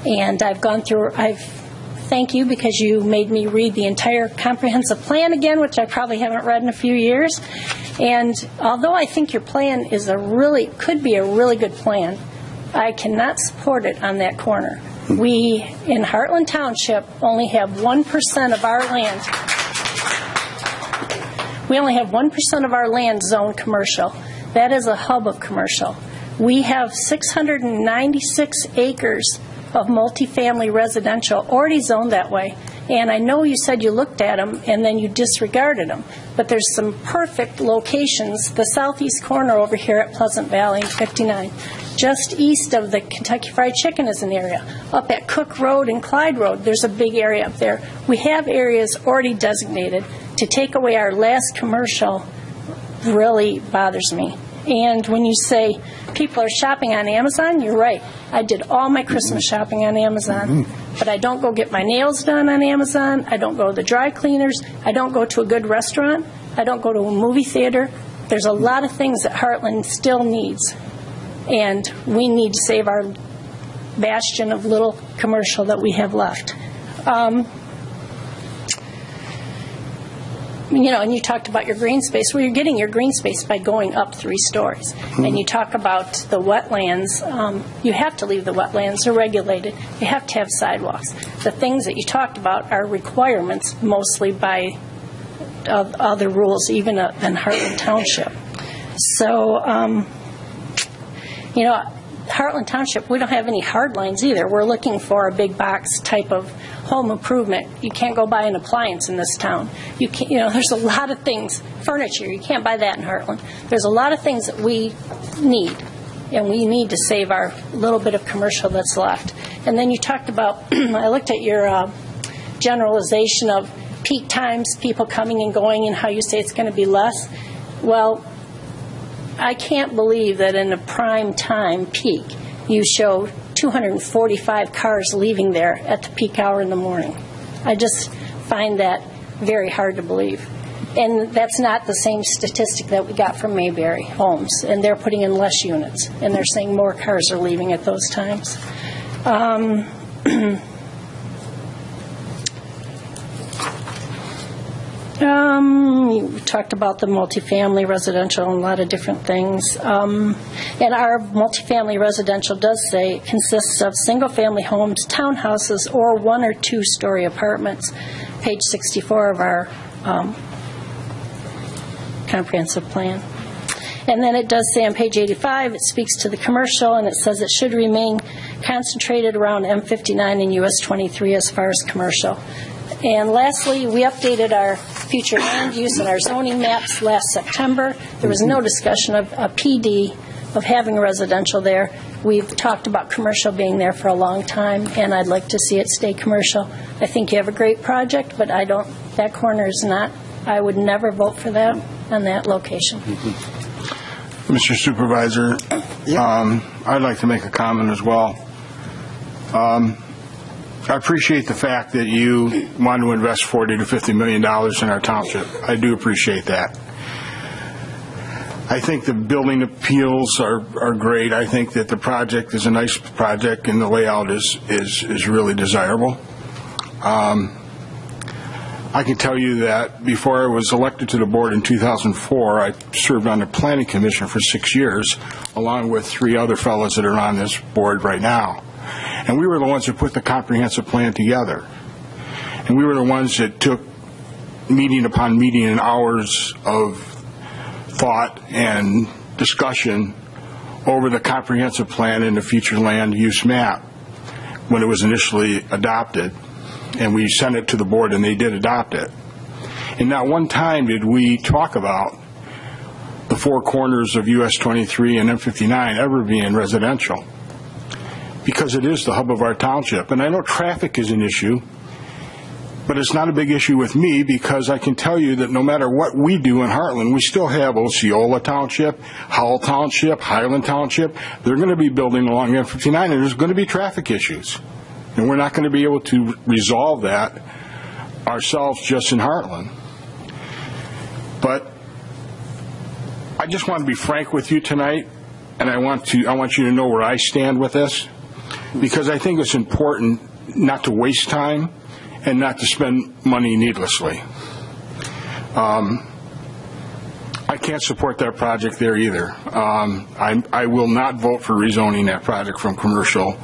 and I've gone through. Thank you, because you made me read the entire comprehensive plan again, which I probably haven't read in a few years. And although I think your plan is could be a really good plan, I cannot support it on that corner. We, in Hartland Township, only have 1% of our land. We only have 1% of our land zoned commercial. That is a hub of commercial. We have 696 acres of multifamily residential already zoned that way. And I know you said you looked at them and then you disregarded them, but there's some perfect locations. The southeast corner over here at Pleasant Valley, 59, just east of the Kentucky Fried Chicken is an area. Up at Cook Road and Clyde Road, there's a big area up there. We have areas already designated. To take away our last commercial really bothers me. And when you say people are shopping on Amazon, you're right. I did all my Christmas shopping on Amazon, but I don't go get my nails done on Amazon. I don't go to the dry cleaners. I don't go to a good restaurant. I don't go to a movie theater. There's a lot of things that Hartland still needs, and we need to save our bastion of little commercial that we have left. And you talked about your green space. Well, you're getting your green space by going up 3 stories. And you talk about the wetlands. You have to leave the wetlands. They're regulated. You have to have sidewalks. The things that you talked about are requirements mostly by other rules, even in Hartland Township. So, Hartland Township, we don't have any hard lines either. We're looking for a big box type of home improvement. You can't go buy an appliance in this town. You can't, there's a lot of things. Furniture, you can't buy that in Hartland. There's a lot of things that we need, and we need to save our little bit of commercial that's left. And then you talked about, I looked at your generalization of peak times, people coming and going, and how you say it's going to be less. Well, I can't believe that in a prime time peak, you show 245 cars leaving there at the peak hour in the morning. I just find that very hard to believe. And that's not the same statistic that we got from Mayberry Homes, and they're putting in less units, and they're saying more cars are leaving at those times. You talked about the multifamily residential and a lot of different things. And our multifamily residential does say it consists of single-family homes, townhouses, or 1- or 2-story apartments. Page 64 of our comprehensive plan. And then it does say on page 85, it speaks to the commercial, and it says it should remain concentrated around M59 and US 23 as far as commercial. And lastly, we updated our future land use and our zoning maps last September. There was no discussion of a PD of having residential there. We've talked about commercial being there for a long time, and I'd like to see it stay commercial. I think you have a great project, but that corner is not, I would never vote for that on that location. Mr. Supervisor, I'd like to make a comment as well. I appreciate the fact that you want to invest $40 to $50 million in our township. I do appreciate that. I think the building appeals are great. I think that the project is a nice project, and the layout is really desirable. I can tell you that before I was elected to the board in 2004, I served on the Planning Commission for 6 years, along with 3 other fellows that are on this board right now. And we were the ones that put the comprehensive plan together. And we were the ones that took meeting upon meeting and hours of thought and discussion over the comprehensive plan and the future land use map when it was initially adopted. And we sent it to the board, and they did adopt it. And not one time did we talk about the 4 corners of US 23 and M59 ever being residential, because it is the hub of our township. And I know traffic is an issue, but it's not a big issue with me, because I can tell you that no matter what we do in Hartland, we still have Osceola Township, Howell Township, Highland Township. They're going to be building along M59, and there's going to be traffic issues. And we're not going to be able to resolve that ourselves just in Hartland. But I just want to be frank with you tonight, and I want you to know where I stand with this, because I think it's important not to waste time and not to spend money needlessly. I can't support that project there either. I will not vote for rezoning that project from commercial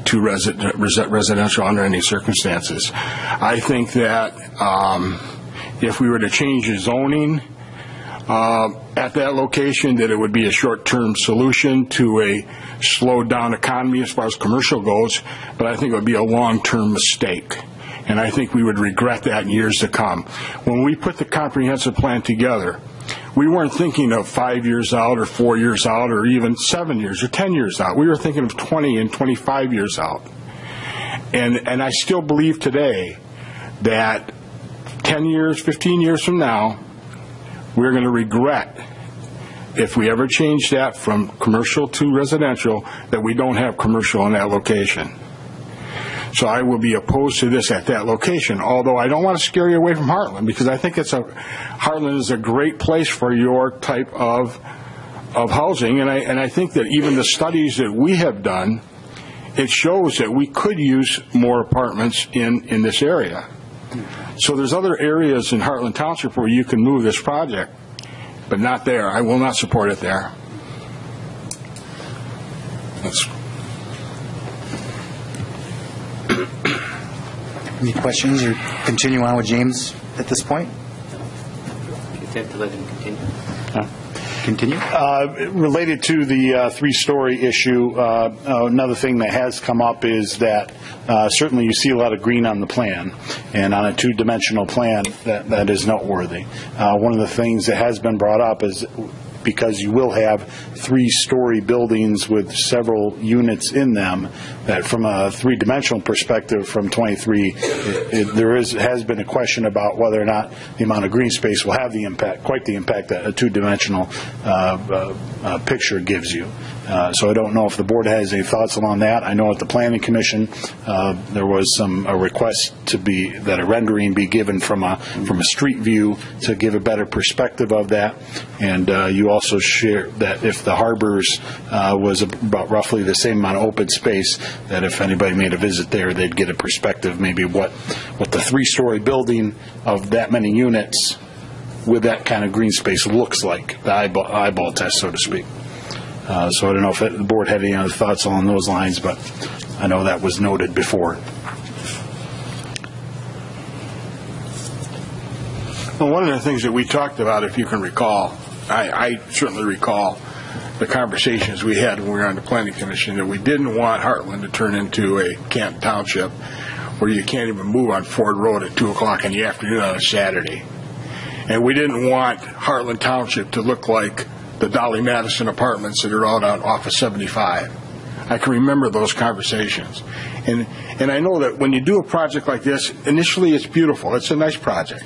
to residential under any circumstances. I think that if we were to change the zoning at that location, that it would be a short-term solution to a slowed down economy as far as commercial goes, but I think it would be a long-term mistake. And I think we would regret that in years to come. When we put the comprehensive plan together, we weren't thinking of 5 years out or 4 years out or even 7 years or 10 years out. We were thinking of 20 and 25 years out. And I still believe today that 10 years, 15 years from now, we're going to regret, if we ever change that from commercial to residential, that we don't have commercial in that location. So I will be opposed to this at that location, although I don't want to scare you away from Hartland, because I think Hartland is a great place for your type of housing, and I think that even the studies that we have done, it shows that we could use more apartments in this area. So there's other areas in Hartland Township where you can move this project, but not there. I will not support it there. Any questions, or continue on with James at this point? You have to let him continue. Continue. Related to the three-story issue, another thing that has come up is that certainly you see a lot of green on the plan, and on a two-dimensional plan, that is noteworthy. One of the things that has been brought up is because you will have three-story buildings with several units in them, that from a three-dimensional perspective from 23, has been a question about whether or not the amount of green space will have the impact, quite the impact that a two-dimensional picture gives you. So I don't know if the board has any thoughts along that. I know at the Planning Commission there was a request that a rendering be given from a street view to give a better perspective of that. And you also share that if the harbors was about roughly the same amount of open space, that if anybody made a visit there, they'd get a perspective maybe what the three-story building of that many units with that kind of green space looks like, the eyeball test, so to speak. So I don't know if the board had any other thoughts along those lines, but I know that was noted before. Well, one of the things that we talked about, if you can recall, I certainly recall the conversations we had when we were on the Planning Commission, that we didn't want Hartland to turn into a Canton Township where you can't even move on Ford Road at 2 o'clock in the afternoon on a Saturday. And we didn't want Hartland Township to look like the Dolly Madison apartments that are out off of 75. I can remember those conversations. And I know that when you do a project like this, initially it's beautiful. It's a nice project.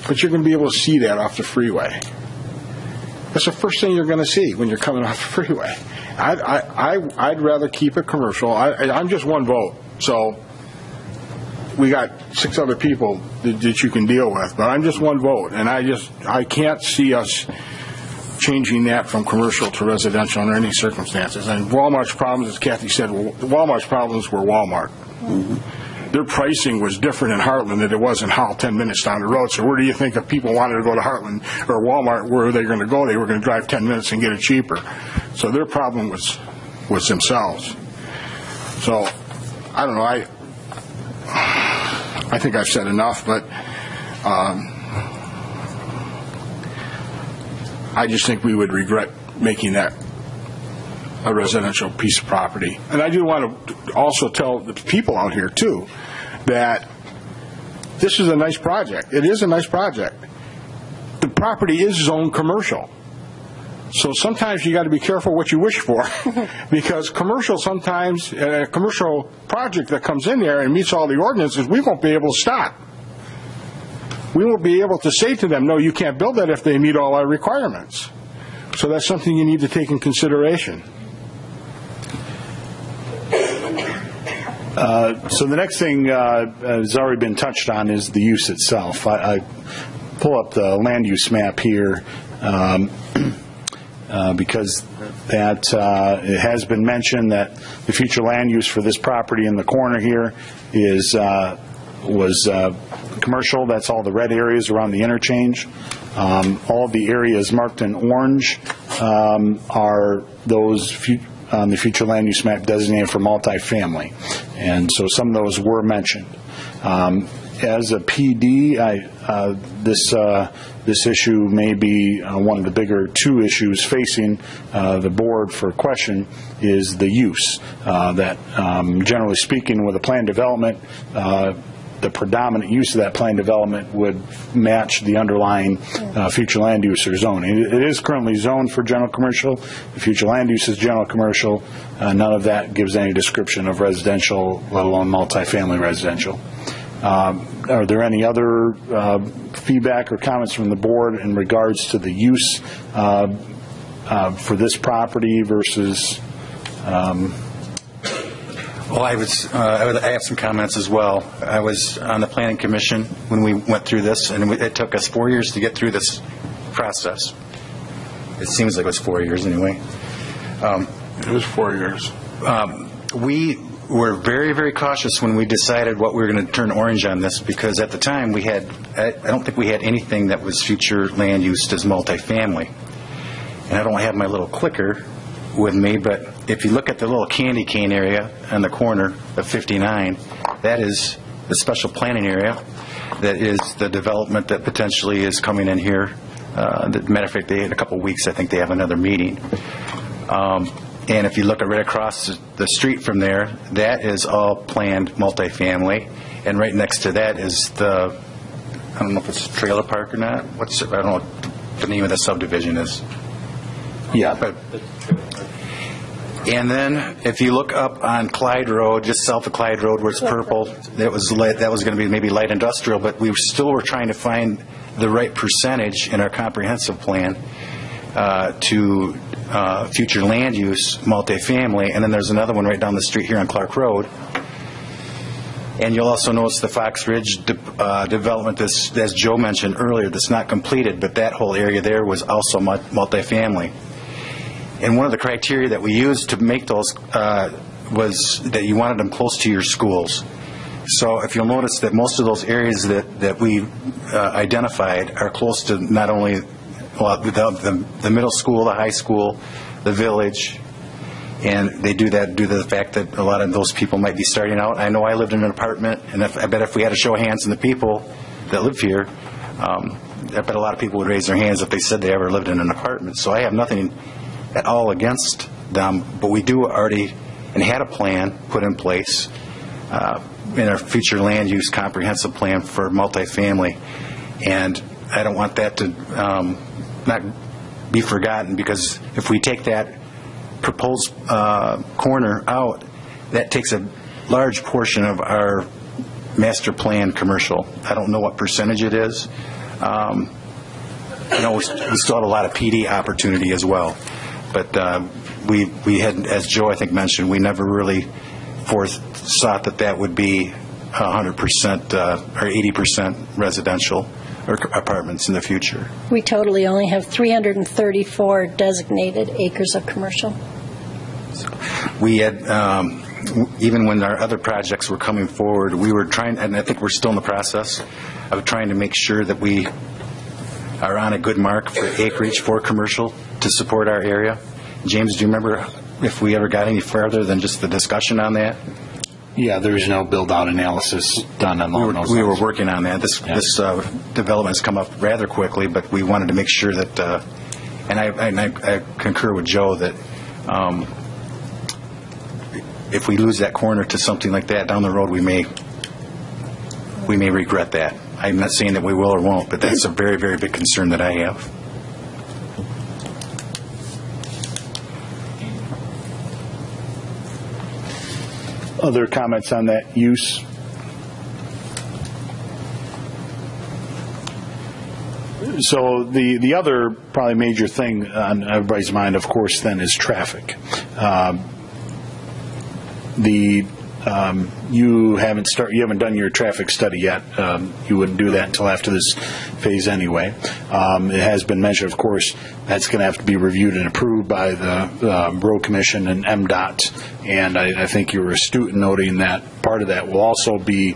But you're going to be able to see that off the freeway. That's the first thing you're going to see when you're coming off the freeway. I'd rather keep it commercial. I'm just one vote. So we got 6 other people that you can deal with. But I'm just one vote. And I can't see us changing that from commercial to residential under any circumstances. And Walmart's problems, as Kathy said, Walmart's problems were Walmart. Mm-hmm. Their pricing was different in Hartland than it was in Howell 10 minutes down the road. So where do you think if people wanted to go to Hartland or Walmart, where were they going to go? They were going to drive 10 minutes and get it cheaper. So their problem was themselves. So I don't know. I think I've said enough, but I just think we would regret making that a residential piece of property. And I do want to also tell the people out here, too, that this is a nice project. It is a nice project. The property is zoned commercial. So sometimes you got to be careful what you wish for, because commercial sometimes, a commercial project that comes in there and meets all the ordinances, we won't be able to stop. We won't be able to say to them, no, you can't build that if they meet all our requirements. So that's something you need to take in consideration. So the next thing has already been touched on is the use itself. I pull up the land use map here. because that it has been mentioned that the future land use for this property in the corner here was commercial. That's all the red areas around the interchange. All the areas marked in orange are those on the future land use map designated for multifamily, and so some of those were mentioned. As a PD, this issue may be one of the bigger two issues facing the board for question is the use. That generally speaking, with a plan development, the predominant use of that plan development would match the underlying future land use or zoning. It is currently zoned for general commercial. The future land use is general commercial. None of that gives any description of residential, let alone multifamily residential. Are there any other feedback or comments from the board in regards to the use for this property versus? Well, I have some comments as well. I was on the Planning Commission when we went through this, and it took us 4 years to get through this process. It seems like it was 4 years anyway. It was 4 years. We were very, very cautious when we decided what we were going to turn orange on this, because at the time I don't think we had anything that was future land used as multifamily. And I don't have my little clicker with me, but if you look at the little candy cane area on the corner of 59, that is the special planning area. That is the development that potentially is coming in here. Matter of fact, in a couple of weeks, I think they have another meeting. And if you look at right across the street from there, that is all planned multifamily. And right next to that is I don't know if it's a trailer park or not. I don't know what the name of the subdivision is. Yeah. And then if you look up on Clyde Road, just south of Clyde Road where it's purple, that was going to be maybe light industrial, but we still were trying to find the right percentage in our comprehensive plan to future land use multifamily. And then there's another one right down the street here on Clark Road. And you'll also notice the Fox Ridge development, as Joe mentioned earlier, that's not completed, but that whole area there was also multifamily. And one of the criteria that we used to make those was that you wanted them close to your schools. So if you'll notice that most of those areas that we identified are close to not only the middle school, the high school, the village, and they do that due to the fact that a lot of those people might be starting out. I know I lived in an apartment, and I bet if we had a show of hands on the people that live here, I bet a lot of people would raise their hands if they said they ever lived in an apartment. So I have nothing at all against them, but we do already and had a plan put in place in our future land use comprehensive plan for multifamily, and I don't want that to not be forgotten, because if we take that proposed corner out, that takes a large portion of our master plan commercial. I don't know what percentage it is. We still have a lot of PD opportunity as well. But we had, as Joe I think mentioned, we never really thought that would be 100% or 80% residential or apartments in the future. We totally only have 334 designated acres of commercial. We had, even when our other projects were coming forward, we were trying, and I think we're still in the process of trying to make sure that we are on a good mark for acreage for commercial to support our area. James, do you remember if we ever got any further than just the discussion on that? Yeah, there is no build-out analysis done on those. We were working on that. This development has come up rather quickly, but we wanted to make sure that, and I concur with Joe that if we lose that corner to something like that down the road, we may regret that. I'm not saying that we will or won't, but that's a very, very big concern that I have. Other comments on that use? So the other probably major thing on everybody's mind, of course, then is traffic. The you haven't done your traffic study yet. You wouldn't do that until after this phase anyway. It has been mentioned, of course, that's going to have to be reviewed and approved by the Road Commission and MDOT. And I think you were astute in noting that part of that will also be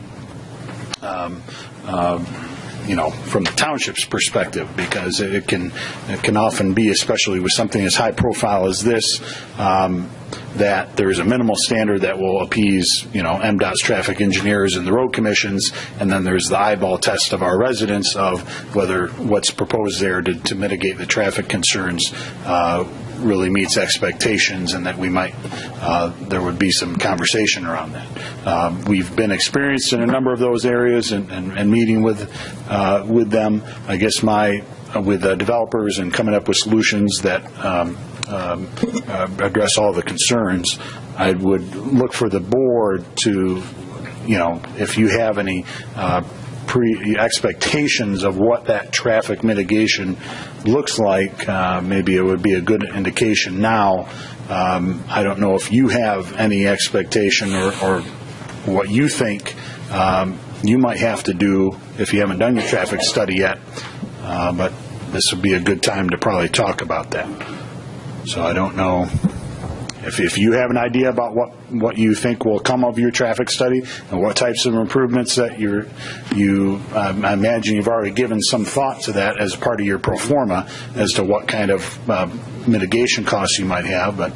from the township's perspective, because it can often be, especially with something as high profile as this, that there's a minimal standard that will appease, MDOT's traffic engineers and the road commissions, and then there's the eyeball test of our residents of whether what's proposed there to mitigate the traffic concerns really meets expectations, and that there would be some conversation around that. We've been experienced in a number of those areas and meeting with them. I guess with developers and coming up with solutions that address all the concerns, I would look for the board to, if you have any expectations of what that traffic mitigation looks like, maybe it would be a good indication now. I don't know if you have any expectation or what you think you might have to do if you haven't done your traffic study yet, but this would be a good time to probably talk about that. So I don't know if you have an idea about what you think will come of your traffic study and what types of improvements that I imagine you've already given some thought to that as part of your pro forma as to what kind of mitigation costs you might have. But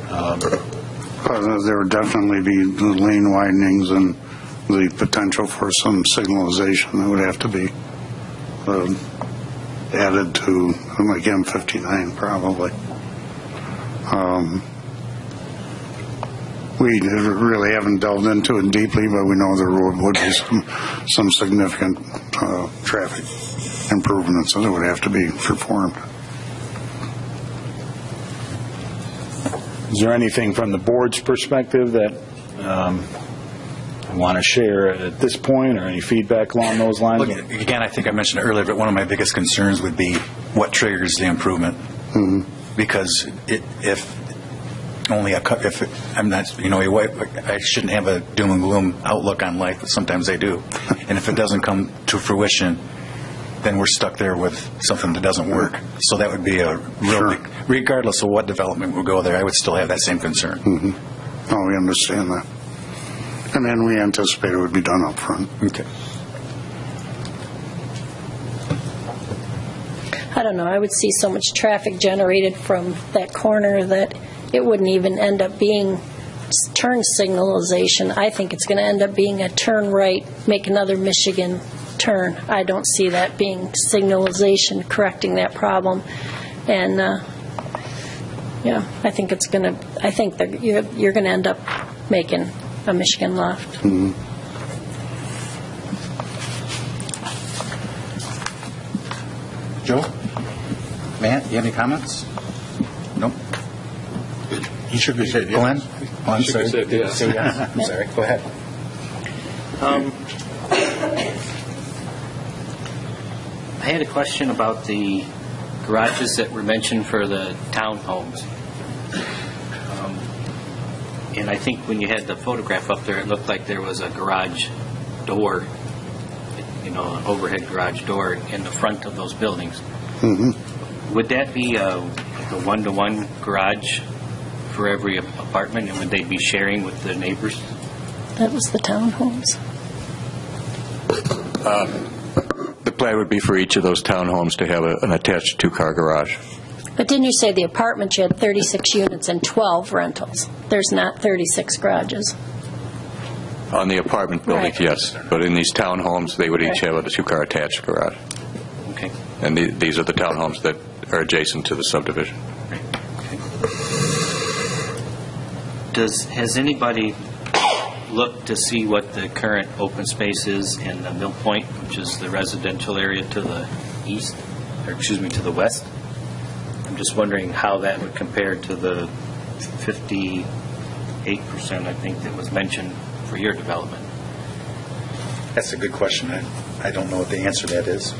there would definitely be the lane widenings and the potential for some signalization that would have to be added to, like M59 probably. We really haven't delved into it deeply, but we know there would be some significant traffic improvements that would have to be performed. Is there anything from the board's perspective that you want to share at this point, or any feedback along those lines? Look, again, I think I mentioned earlier, but one of my biggest concerns would be what triggers the improvement. Mm-hmm. Because if I'm not, I shouldn't have a doom and gloom outlook on life, but sometimes I do. And if it doesn't come to fruition, then we're stuck there with something that doesn't work. So that would be a real big, regardless of what development will go there, I would still have that same concern. Mm-hmm. Oh, we understand that. And then we anticipate it would be done up front. Okay. I don't know. I would see so much traffic generated from that corner that it wouldn't even end up being turn signalization. I think it's going to end up being a turn right, make another Michigan turn. I don't see that being signalization correcting that problem. And I think it's going to. I think that you're going to end up making a Michigan left. Mm-hmm. Joe? Matt, you have any comments? Nope. You shook his head. Glenn? Oh, I'm sorry. Yes. I'm sorry. Go ahead. I had a question about the garages that were mentioned for the townhomes. And I think when you had the photograph up there, it looked like there was a garage door, an overhead garage door in the front of those buildings. Mm-hmm. Would that be a one-to-one garage for every apartment, and would they be sharing with the neighbors? That was the townhomes. The plan would be for each of those townhomes to have an attached two-car garage. But didn't you say the apartment you had 36 units and 12 rentals? There's not 36 garages. On the apartment buildings, Right. yes. But in these townhomes, they would each have a two-car attached garage. Okay. And these are the townhomes that are adjacent to the subdivision. Has anybody looked to see what the current open space is in the Mill Point, which is the residential area to the east, to the west? I'm just wondering how that would compare to the 58%, I think, that was mentioned for your development. That's a good question. I don't know what the answer to that is.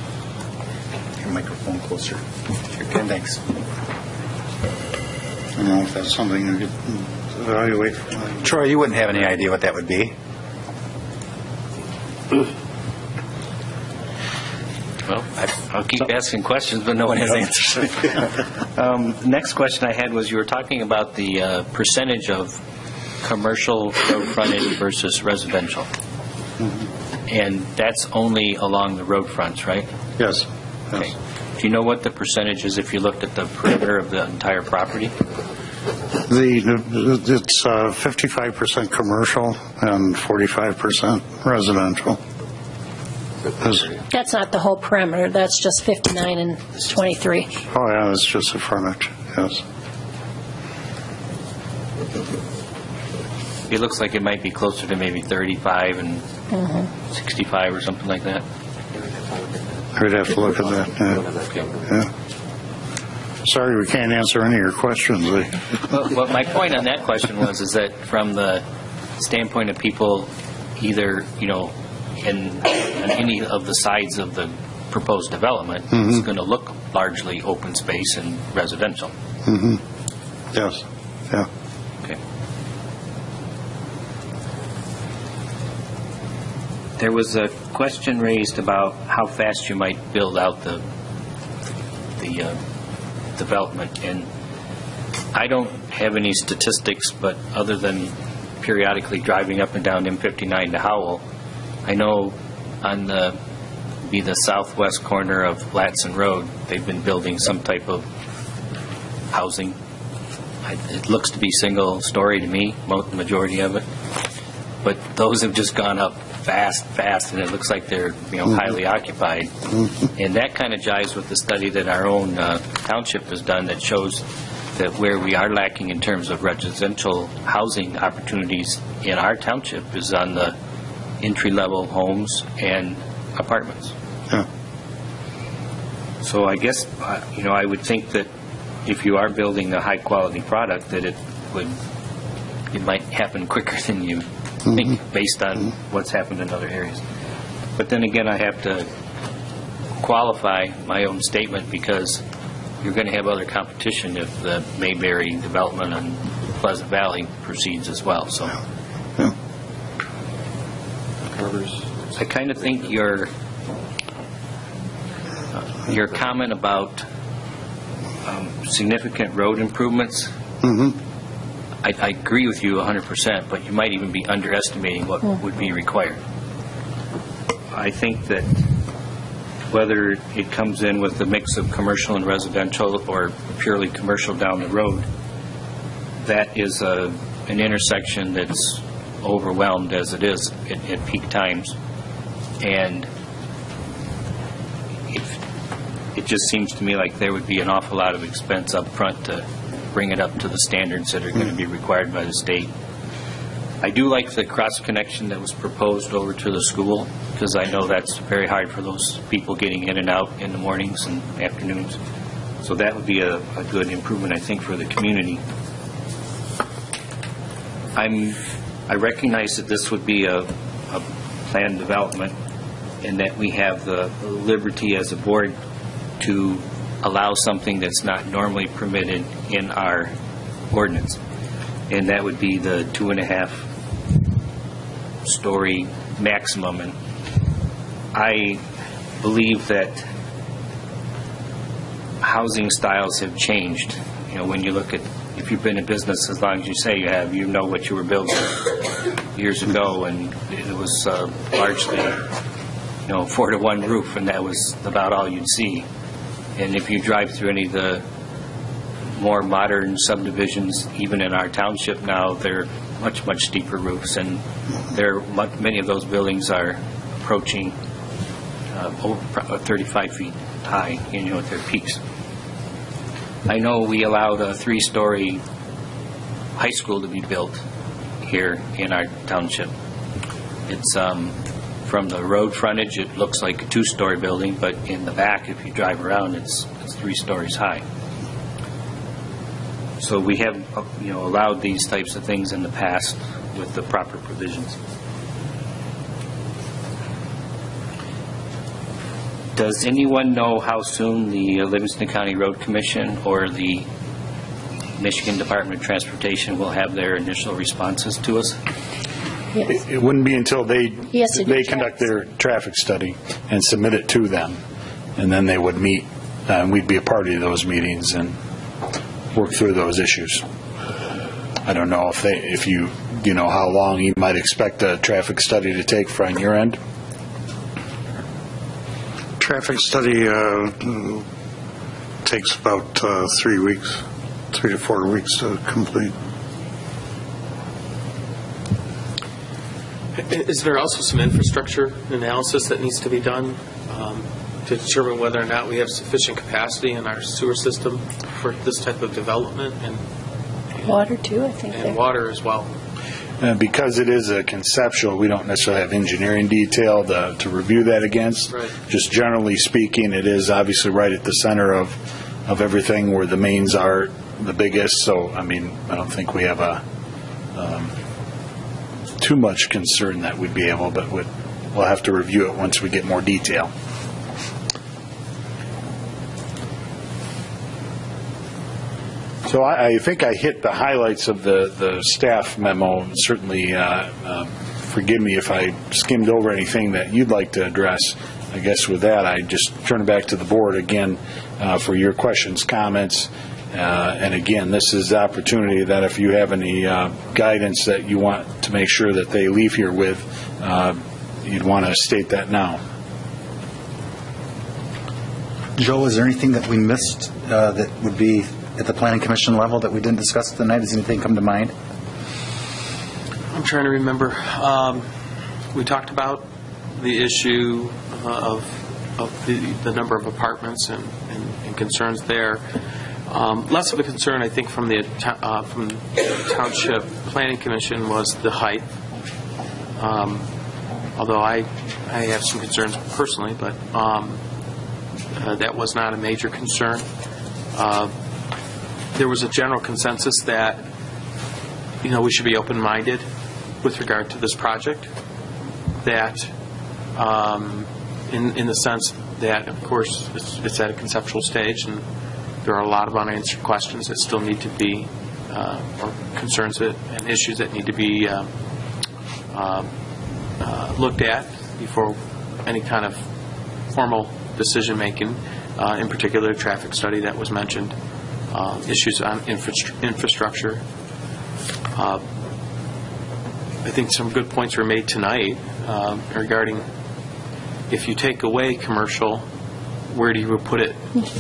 Your microphone closer. Sure can. Thanks. I don't know if that's something you could evaluate. Troy, you wouldn't have any idea what that would be. Well, I'll keep asking questions, but no one has answers. Next question I had was you were talking about the percentage of commercial road frontage versus residential. And that's only along the road fronts, right? Yes. Okay. Do you know what the percentage is if you looked at the perimeter of the entire property? It's 55% commercial and 45% residential. That's not the whole perimeter, that's just 59 and 23. Oh, yeah, that's just the frontage, yes. It looks like it might be closer to maybe 35 and 65 or something like that. We'd have to look at that, yeah. Sorry, we can't answer any of your questions. Well, my point on that question was is that from the standpoint of people either, on any of the sides of the proposed development, it's going to look largely open space and residential. Yes, yeah. Okay. There was a question raised about how fast you might build out the development, and I don't have any statistics, but other than periodically driving up and down M59 to Howell, I know on the southwest corner of Latson Road, they've been building some type of housing. It looks to be single story to me, majority of it, but those have just gone up fast, and it looks like they're highly occupied. And that kind of jives with the study that our own township has done that shows that where we are lacking in terms of residential housing opportunities in our township is on the entry-level homes and apartments. Yeah. So I guess, I would think that if you are building a high-quality product, that it might happen quicker than you think, based on what's happened in other areas. But then again, I have to qualify my own statement because you're going to have other competition if the Mayberry development on Pleasant Valley proceeds as well. So I kind of think your comment about significant road improvements, I agree with you 100%, but you might even be underestimating what would be required. I think that whether it comes in with a mix of commercial and residential or purely commercial down the road, that is an intersection that's overwhelmed as it is at peak times. And it just seems to me like there would be an awful lot of expense up front to bring it up to the standards that are going to be required by the state. I do like the cross connection that was proposed over to the school, because I know that's very hard for those people getting in and out in the mornings and afternoons. So that would be a good improvement, I think, for the community. I recognize that this would be a planned development and that we have the liberty as a board to allow something that's not normally permitted in our ordinance. And that would be the 2.5-story maximum. And I believe that housing styles have changed. When you look at, if you've been in business as long as you say you have, you know what you were building years ago, and it was largely, 4-to-1 roof, and that was about all you'd see. And if you drive through any of the more modern subdivisions, even in our township now, they're much, much steeper roofs, and many of those buildings are approaching over 35 feet high, at their peaks. I know we allowed a 3-story high school to be built here in our township. It's from the road frontage, it looks like a 2-story building, but in the back, if you drive around, it's 3 stories high. So we have, allowed these types of things in the past with the proper provisions. Does anyone know how soon the Livingston County Road Commission or the Michigan Department of Transportation will have their initial responses to us? Yes. It wouldn't be until they Yes, it is. conduct their traffic study and submit it to them, and then they would meet, and we'd be a party to those meetings and work through those issues. I don't know if you know how long you might expect a traffic study to take on your end. Traffic study takes about 3 weeks, 3 to 4 weeks to complete. Is there also some infrastructure analysis that needs to be done to determine whether or not we have sufficient capacity in our sewer system for this type of development and Water, too, I think. and water as well? Because it is a conceptual, we don't necessarily have engineering detail to review that against. Right. Just generally speaking, it is obviously right at the center of everything where the mains are the biggest. So, I mean, I don't think we have too much concern that we'd be able, but we'll have to review it once we get more detail. So I think I hit the highlights of the staff memo. Certainly, forgive me if I skimmed over anything that you'd like to address. I guess with that, I just turn it back to the board again for your questions, comments. And again, this is the opportunity that if you have any guidance that you want to make sure that they leave here with, you'd want to state that now. Joe, is there anything that we missed that would be at the Planning Commission level that we didn't discuss tonight? Does anything come to mind? I'm trying to remember. We talked about the issue of the number of apartments and concerns there. Less of a concern, I think, from the Township Planning Commission was the height. Although I have some concerns personally, but that was not a major concern. There was a general consensus that, we should be open-minded with regard to this project. That, in the sense that, of course, it's at a conceptual stage, and there are a lot of unanswered questions that still need to be, or concerns and issues that need to be looked at before any kind of formal decision-making, in particular traffic study that was mentioned, issues on infrastructure. I think some good points were made tonight regarding if you take away commercial, where do you put it?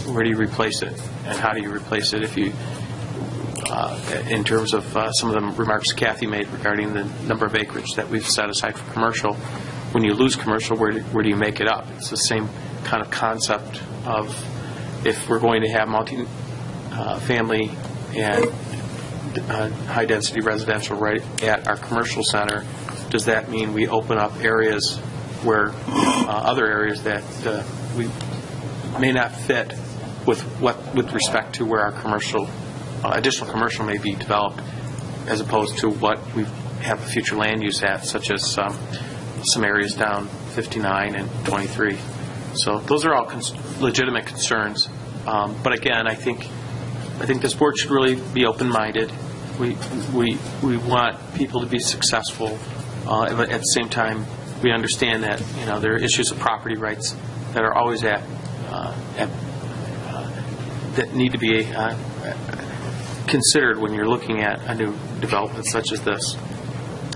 Where do you replace it? And how do you replace it if you, in terms of some of the remarks Kathy made regarding the number of acreage that we've set aside for commercial, when you lose commercial, where do you make it up? It's the same kind of concept of if we're going to have multi-family and high-density residential right at our commercial center, does that mean we open up areas where other areas that we may not fit with respect to where our commercial, additional commercial may be developed, as opposed to what we have a future land use at, such as some areas down 59 and 23. So those are all legitimate concerns. But again, I think this board should really be open-minded. We want people to be successful. But at the same time, we understand that there are issues of property rights that are always that need to be considered when you're looking at a new development such as this,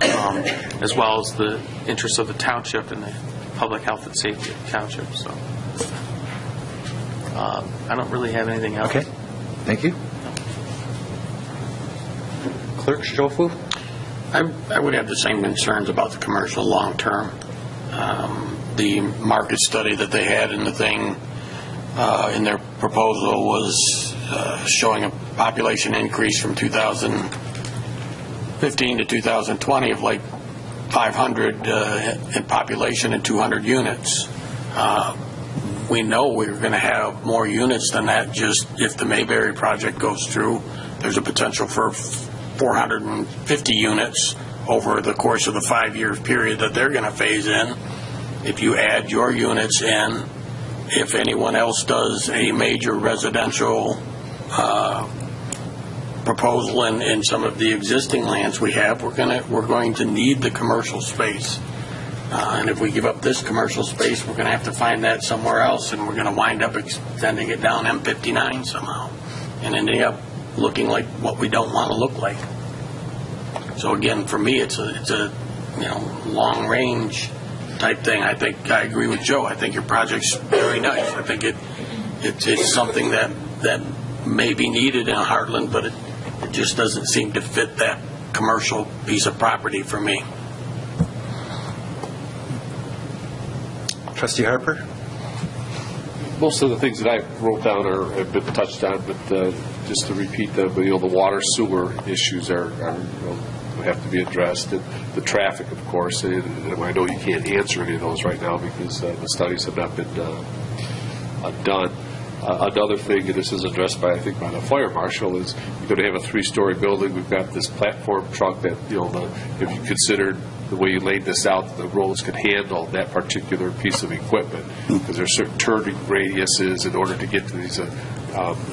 as well as the interests of the township and the public health and safety of the township. So I don't really have anything else. Okay. Thank you. Clerk Shofu? I would have the same concerns about the commercial long-term. The market study that they had in the thing, in their proposal, was showing a population increase from 2015 to 2020 of like 500 in population and 200 units. We know we're going to have more units than that. Just if the Mayberry project goes through, there's a potential for 450 units over the course of the 5-year period that they're going to phase in. If you add your units in, if anyone else does a major residential proposal and some of the existing lands we have, we're going to need the commercial space. And if we give up this commercial space, we're going to have to find that somewhere else, and we're going to wind up extending it down M59 somehow and ending up looking like what we don't want to look like. So again, for me, it's a long range type thing. I think I agree with Joe. I think your project's very nice. I think it's something that may be needed in Hartland, but it just doesn't seem to fit that commercial piece of property for me. Trustee Harper? Most of the things that I wrote down have been touched on, but just to repeat, the water sewer issues are have to be addressed. The traffic, of course, and I know you can't answer any of those right now because the studies have not been done. Another thing, and this is addressed by the fire marshal, is you're going to have a 3-story building. We've got this platform truck that if you considered the way you laid this out, the roads could handle that particular piece of equipment because there's certain turning radiuses in order to get to these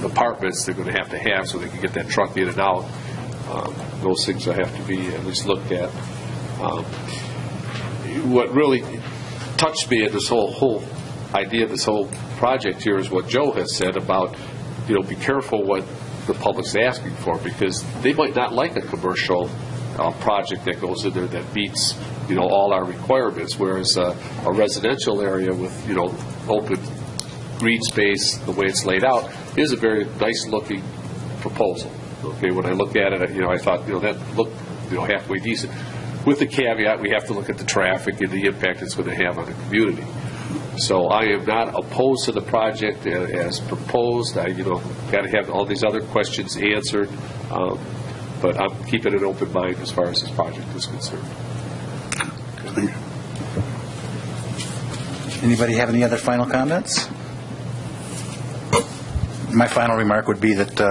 apartments they're going to have so they can get that truck in and out. Those things will have to be at least looked at. What really touched me in this whole idea of this whole project here is what Joe has said about, be careful what the public's asking for because they might not like a commercial project that goes in there that meets, all our requirements, whereas a residential area with, open green space, the way it's laid out, is a very nice-looking proposal. Okay, when I look at it, I thought, that looked, halfway decent. With the caveat, we have to look at the traffic and the impact it's going to have on the community. So I am not opposed to the project as proposed. I, got to have all these other questions answered, but I'm keeping an open mind as far as this project is concerned. Anybody have any other final comments? My final remark would be that,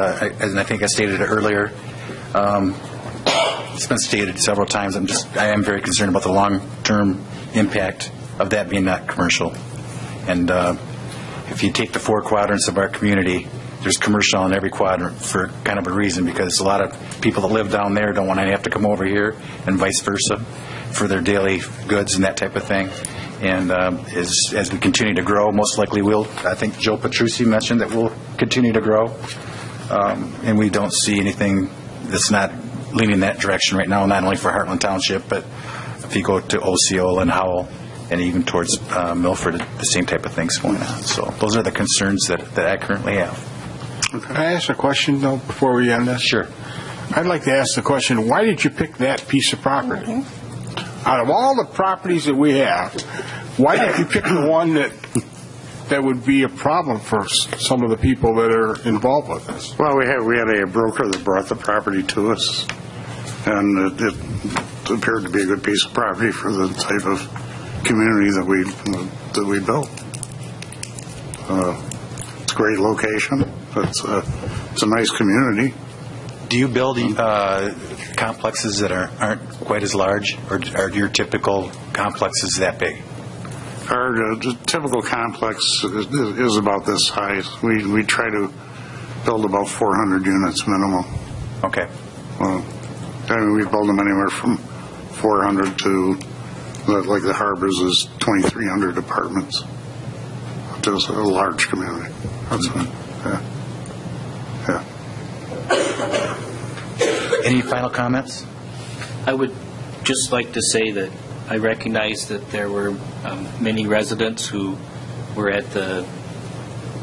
and I think I stated it earlier, it's been stated several times, I am very concerned about the long-term impact of that being not commercial. And if you take the 4 quadrants of our community, there's commercial in every quadrant for kind of a reason, because a lot of people that live down there don't want to have to come over here, and vice versa, for their daily goods and that type of thing. And as we continue to grow, most likely I think Joe Petrucci mentioned that we'll continue to grow. And we don't see anything that's not leaning that direction right now, not only for Hartland Township, but if you go to Osceola and Howell, and even towards Milford, the same type of things going on. So those are the concerns that I currently have. Can I ask a question, though, before we end this? Sure. I'd like to ask the question, why did you pick that piece of property? Mm-hmm. Out of all the properties that we have, why did you pick the one that would be a problem for some of the people that are involved with this? Well, we had a broker that brought the property to us, and it appeared to be a good piece of property for the type of community that we built. It's a great location. It's a nice community. Do you build complexes that aren't quite as large, or are your typical complexes that big? Our typical complex is about this size. We try to build about 400 units minimum. Okay. We build them anywhere from 400 to, like the Harbors is 2,300 apartments. Just a large community. That's yeah. Any final comments? I would just like to say that I recognize that there were many residents who were at the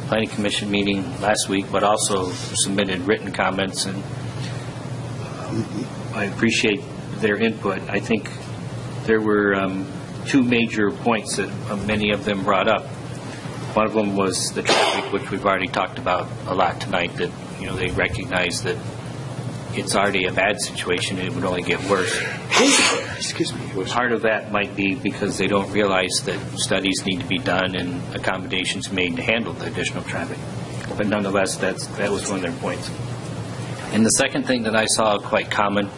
Planning Commission meeting last week, but also submitted written comments, and I appreciate their input. I think there were 2 major points that many of them brought up. One of them was the traffic, which we've already talked about a lot tonight, that they recognize that it's already a bad situation and it would only get worse. Excuse me. Part of that might be because they don't realize that studies need to be done and accommodations made to handle the additional traffic. But nonetheless, that was one of their points. And the second thing that I saw quite common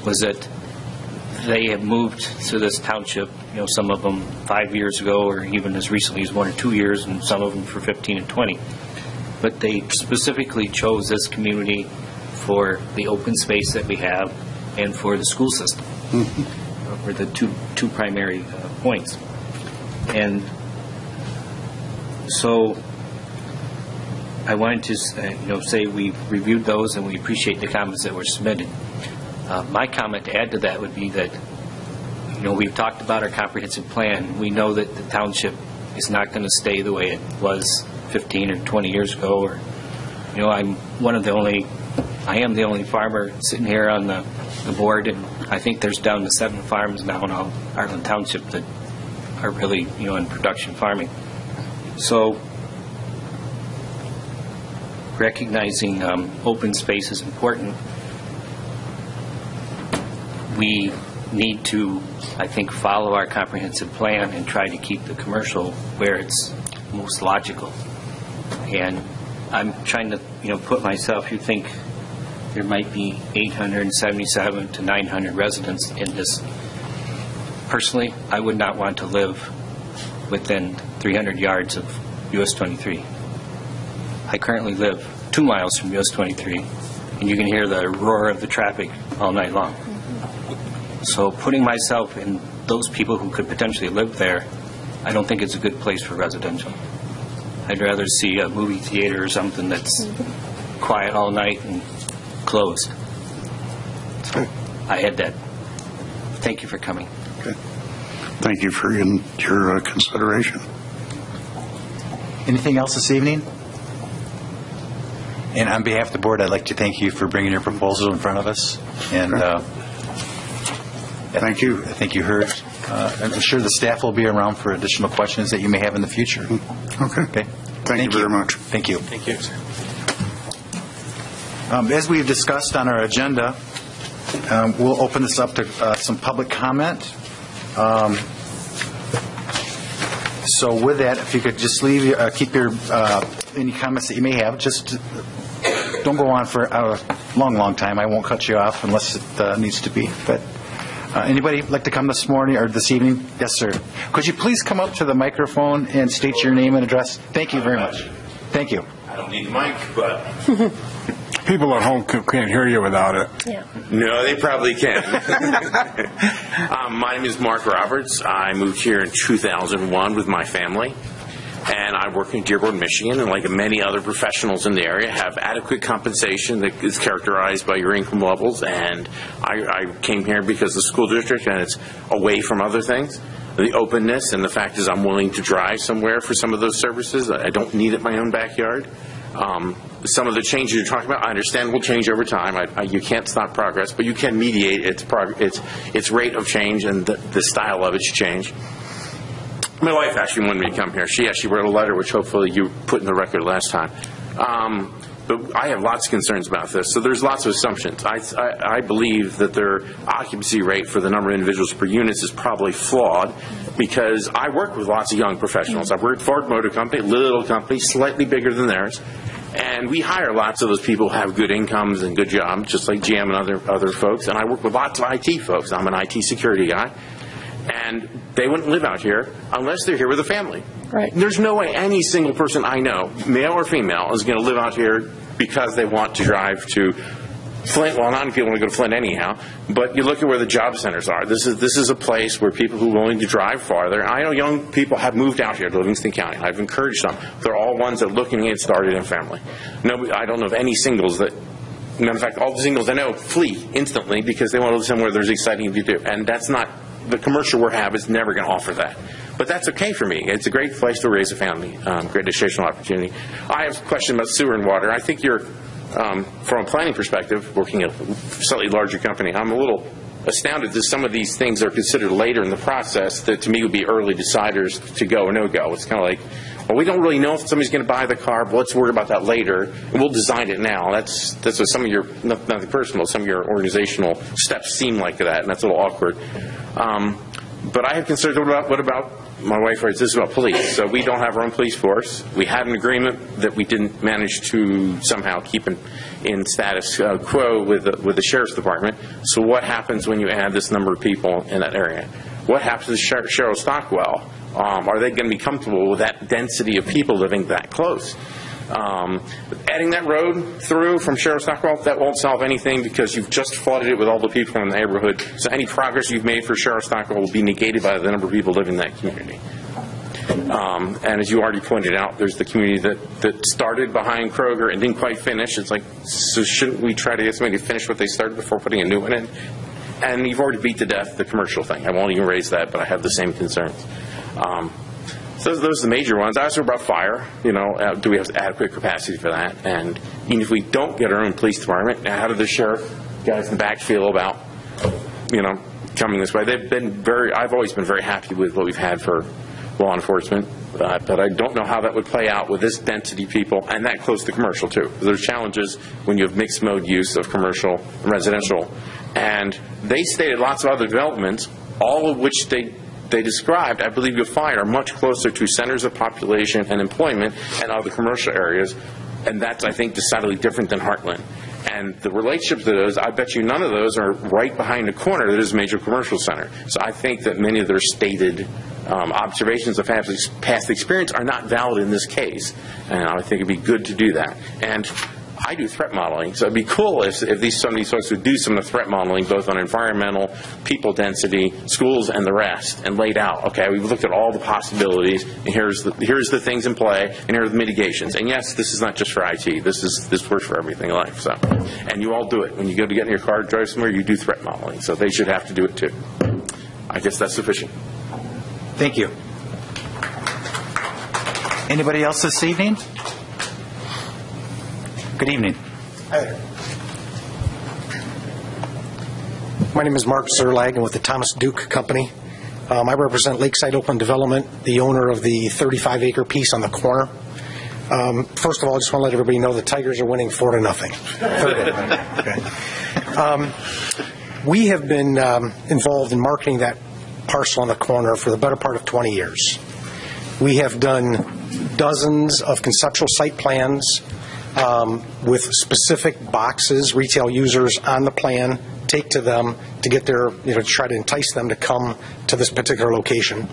was that they have moved to this township, some of them 5 years ago, or even as recently as 1 or 2 years, and some of them for 15 and 20. But they specifically chose this community for the open space that we have and for the school system. Were the two primary points. And so I wanted to say we've reviewed those and we appreciate the comments that were submitted. My comment to add to that would be that we've talked about our comprehensive plan. We know that the township is not going to stay the way it was 15 or 20 years ago. Or I am the only farmer sitting here on the board, and I think there's down to 7 farms now in all Hartland Township that are really in production farming. So recognizing open space is important. We need to, I think, follow our comprehensive plan and try to keep the commercial where it's most logical. And I'm trying to, put myself, you think there might be 877 to 900 residents in this. Personally, I would not want to live within 300 yards of US 23. I currently live 2 miles from US 23, and you can hear the roar of the traffic all night long. So putting myself in those people who could potentially live there, I don't think it's a good place for residential. I'd rather see a movie theater or something that's quiet all night and closed. So I had that. Thank you for coming. Okay. Thank you for your consideration. Anything else this evening? And on behalf of the board, I'd like to thank you for bringing your proposal in front of us. And thank you. I think you heard. I'm sure the staff will be around for additional questions that you may have in the future. Okay. Thank you very much. Thank you. Thank you. As we've discussed on our agenda, we'll open this up to some public comment. So with that, if you could just keep your any comments that you may have, just don't go on for a long time. I won't cut you off unless it needs to be. But anybody like to come this morning or this evening? Yes, sir. Could you please come up to the microphone and state your name and address? Thank you very much. Thank you. I don't need the mic, but People at home can't hear you without it. Yeah. no, they probably can. My name is Mark Roberts. I moved here in 2001 with my family, and I work in Dearborn, Michigan, and like many other professionals in the area, have adequate compensation that is characterized by your income levels. And I came here because the school district, and it's away from other things. The openness and the fact is I'm willing to drive somewhere for some of those services. I don't need it in my own backyard. Some of the changes you're talking about, I understand will change over time. You can't stop progress, but you can mediate its rate of change and the style of its change. My wife actually wanted me to come here. She actually wrote a letter, which hopefully you put in the record last time. But I have lots of concerns about this. So there's lots of assumptions. I believe that their occupancy rate for the number of individuals per unit is probably flawed because I work with lots of young professionals. I've worked for Ford Motor Company, little company, slightly bigger than theirs. And we hire lots of those people who have good incomes and good jobs, just like GM and other folks. And I work with lots of IT folks. I'm an IT security guy. And they wouldn't live out here unless they're here with a family. Right. There's no way any single person I know, male or female, is going to live out here because they want to drive to Flint. Well, not many people want to go to Flint anyhow, but you look at where the job centers are. This is a place where people who are willing to drive farther. I know young people have moved out here to Livingston County. I've encouraged them. They're all ones that are looking to get started in family. No, I don't know of any singles that. Matter of fact, all the singles I know flee instantly because they want to live somewhere there's exciting to do, and that's not. The commercial we have is never going to offer that. But that's okay for me. It's a great place to raise a family, great educational opportunity. I have a question about sewer and water. I think you're, from a planning perspective, working at a slightly larger company, I'm a little astounded that some of these things are considered later in the process that to me would be early deciders to go or no go. It's kind of like, well, we don't really know if somebody's going to buy the car, but let's worry about that later, and we'll design it now. That's what some of your, nothing personal, some of your organizational steps seem like that, and that's a little awkward. But I have concerns. What about my wife writes, this is about police. So we don't have our own police force. We had an agreement that we didn't manage to somehow keep in status quo with the sheriff's department. So what happens when you add this number of people in that area? What happens to Cheryl Stockwell? Are they going to be comfortable with that density of people living that close? Adding that road through from Sheriff's Stockwell, that won't solve anything because you've just flooded it with all the people in the neighborhood. So any progress you've made for Sheriff's Stockwell will be negated by the number of people living in that community. And as you already pointed out, there's the community that started behind Kroger and didn't quite finish. It's like, so shouldn't we try to get somebody to finish what they started before putting a new one in? And you've already beat to death the commercial thing. I won't even raise that, but I have the same concerns. So those are the major ones. I also brought fire. Do we have adequate capacity for that? And even if we don't get our own police department, how do the sheriff guys in the back feel about, coming this way? I've always been very happy with what we've had for law enforcement, but I don't know how that would play out with this density people and that close to commercial too. There's challenges when you have mixed mode use of commercial and residential, and they stated lots of other developments, all of which they described, I believe you'll find, are much closer to centers of population and employment and other commercial areas, and that's, I think, decidedly different than Hartland. And the relationship to those, I bet you none of those are right behind the corner that is a major commercial center. So I think that many of their stated observations of past experience are not valid in this case, and I think it'd be good to do that. And I do threat modeling, so it'd be cool if some of these folks would do some of the threat modeling, both on environmental, people density, schools, and the rest, and laid out, okay, we've looked at all the possibilities, and here's the things in play, and here are the mitigations. And yes, this is not just for IT. This works for everything in life. So, and you all do it. When you go to get in your car, drive somewhere, you do threat modeling. So they should have to do it too. I guess that's sufficient. Thank you. Anybody else this evening? Good evening. Hi there. My name is Mark Zerlag. I'm with the Thomas Duke Company. I represent Lakeside Oakland Development, the owner of the 35-acre piece on the corner. First of all, I just want to let everybody know the Tigers are winning 4-0. Okay. We have been involved in marketing that parcel on the corner for the better part of 20 years. We have done dozens of conceptual site plans with specific boxes retail users on the plan take to them to get their, to try to entice them to come to this particular location.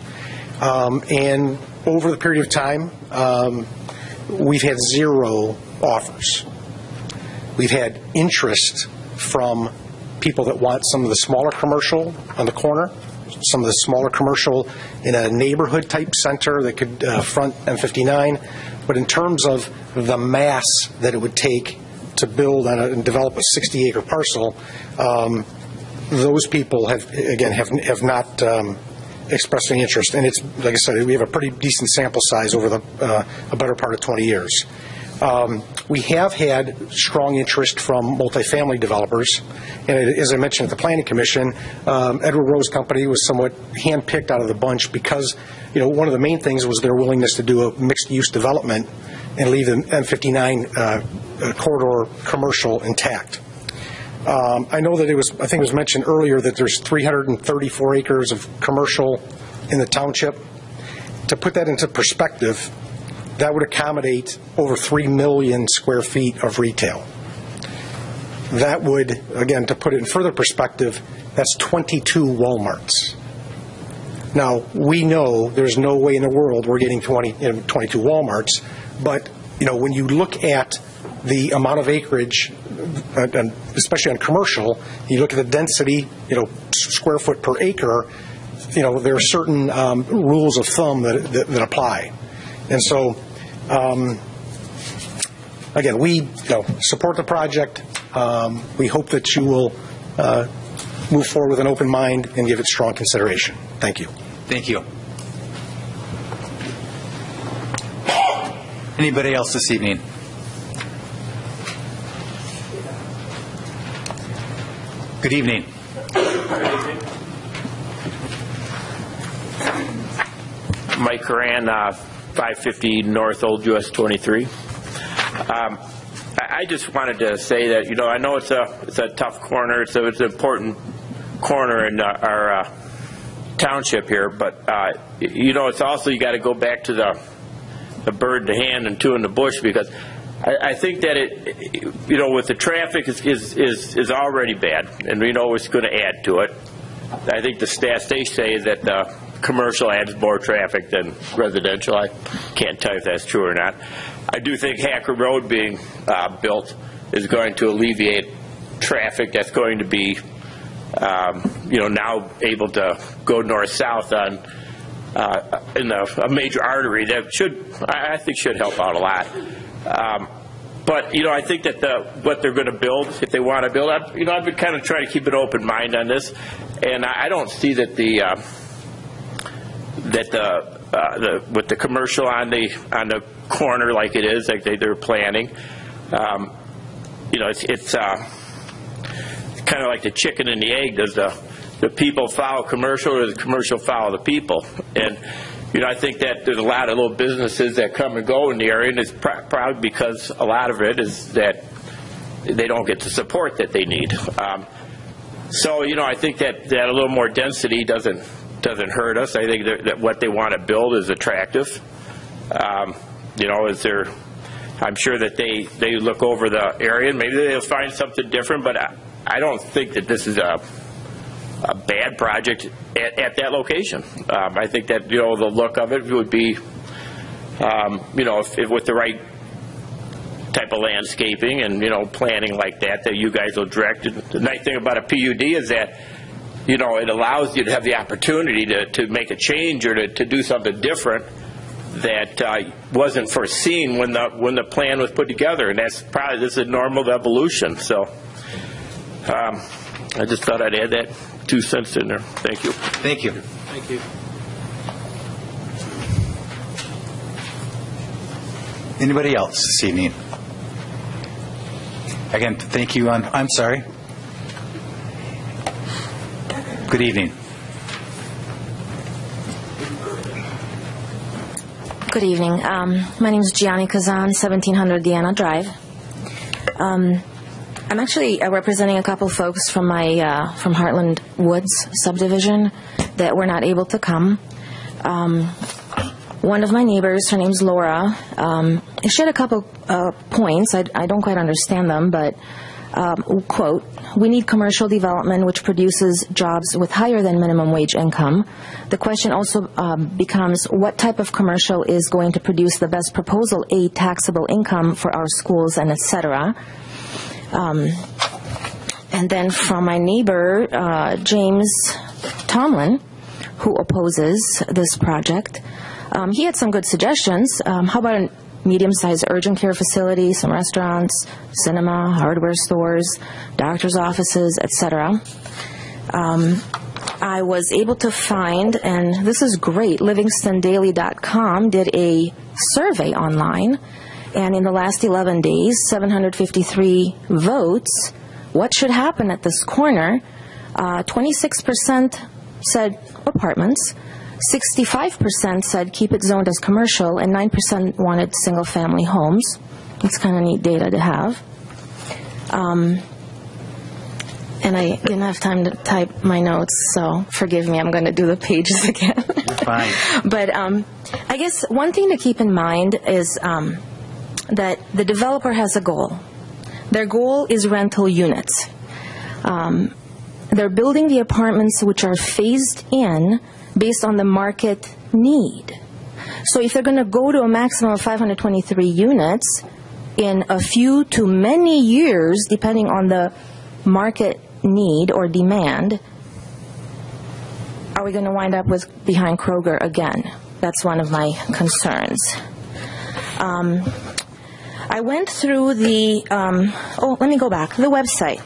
And over the period of time, we've had 0 offers. We've had interest from people that want some of the smaller commercial on the corner, some of the smaller commercial in a neighborhood type center that could front M59. But in terms of the mass that it would take to build and develop a 60-acre parcel, those people have not expressed any interest. And it's, like I said, we have a pretty decent sample size over a better part of 20 years. We have had strong interest from multifamily developers, and as I mentioned at the Planning Commission, Edward Rose Company was somewhat handpicked out of the bunch because, one of the main things was their willingness to do a mixed-use development and leave the M59 corridor commercial intact. I know that I think it was mentioned earlier that there's 334 acres of commercial in the township. To put that into perspective, that would accommodate over 3 million square feet of retail. That would, again, to put it in further perspective, that's 22 Walmarts. Now, we know there's no way in the world we're getting 22 Walmarts, but, when you look at the amount of acreage, especially on commercial, you look at the density, square foot per acre, there are certain rules of thumb that apply. And so, again, we support the project. We hope that you will move forward with an open mind and give it strong consideration. Thank you. Thank you. Anybody else this evening? Good evening. Mike Coran, 550 North Old US 23. I just wanted to say that, I know it's a tough corner. It's an important corner in our township here, but it's also, you got to go back to the bird in the hand and 2 in the bush, because I think that with the traffic is already bad, and we know it's going to add to it. I think the stats, they say that the commercial adds more traffic than residential. I can't tell you if that's true or not. I do think Hacker Road being built is going to alleviate traffic that's going to be, now able to go north-south on in a major artery that I think should help out a lot. But I think that what they're going to build, if they want to build, I've been kind of trying to keep an open mind on this, and I don't see that with the commercial on the corner like it is, like they're planning, it's kind of like the chicken and the egg. Does the people follow commercial, or does the commercial follow the people? And I think that there's a lot of little businesses that come and go in the area, and it's probably because a lot of it is that they don't get the support that they need. So I think that a little more density doesn't hurt us. I think that what they want to build is attractive. I'm sure that they look over the area and maybe they'll find something different, but I don't think that this is a bad project at that location. I think that the look of it would be, if with the right type of landscaping and planning like that you guys will direct. The nice thing about a PUD is that it allows you to have the opportunity to make a change or to do something different that wasn't foreseen when the plan was put together, and this is a normal evolution. So I just thought I'd add that 2 cents in there. Thank you. Thank you. Thank you. Anybody else this evening? Again, thank you. I'm sorry. Good evening. Good evening. My name is Gianni Kazan, 1700 Deanna Drive. I'm actually representing a couple folks from my from Hartland Woods subdivision that were not able to come. One of my neighbors, her name's Laura, she had a couple points. I don't quite understand them, but quote, "We need commercial development which produces jobs with higher than minimum wage income. The question also becomes what type of commercial is going to produce the best proposal aid taxable income for our schools and etc." And then from my neighbor, James Tomlin, who opposes this project, he had some good suggestions. How about a medium-sized urgent care facility, some restaurants, cinema, hardware stores, doctor's offices, etc. I was able to find, and this is great, livingstondaily.com did a survey online, and in the last 11 days, 753 votes. What should happen at this corner? 26% said apartments, 65% said keep it zoned as commercial, and 9% wanted single-family homes. It's kind of neat data to have. And I didn't have time to type my notes, so forgive me, I'm going to do the pages again. You're fine. But I guess one thing to keep in mind is that the developer has a goal. Their goal is rental units. They're building the apartments which are phased in based on the market need. So if they're going to go to a maximum of 523 units in a few to many years, depending on the market need or demand, are we going to wind up with behind Kroger again? That's one of my concerns. I went through the, let me go back, the website.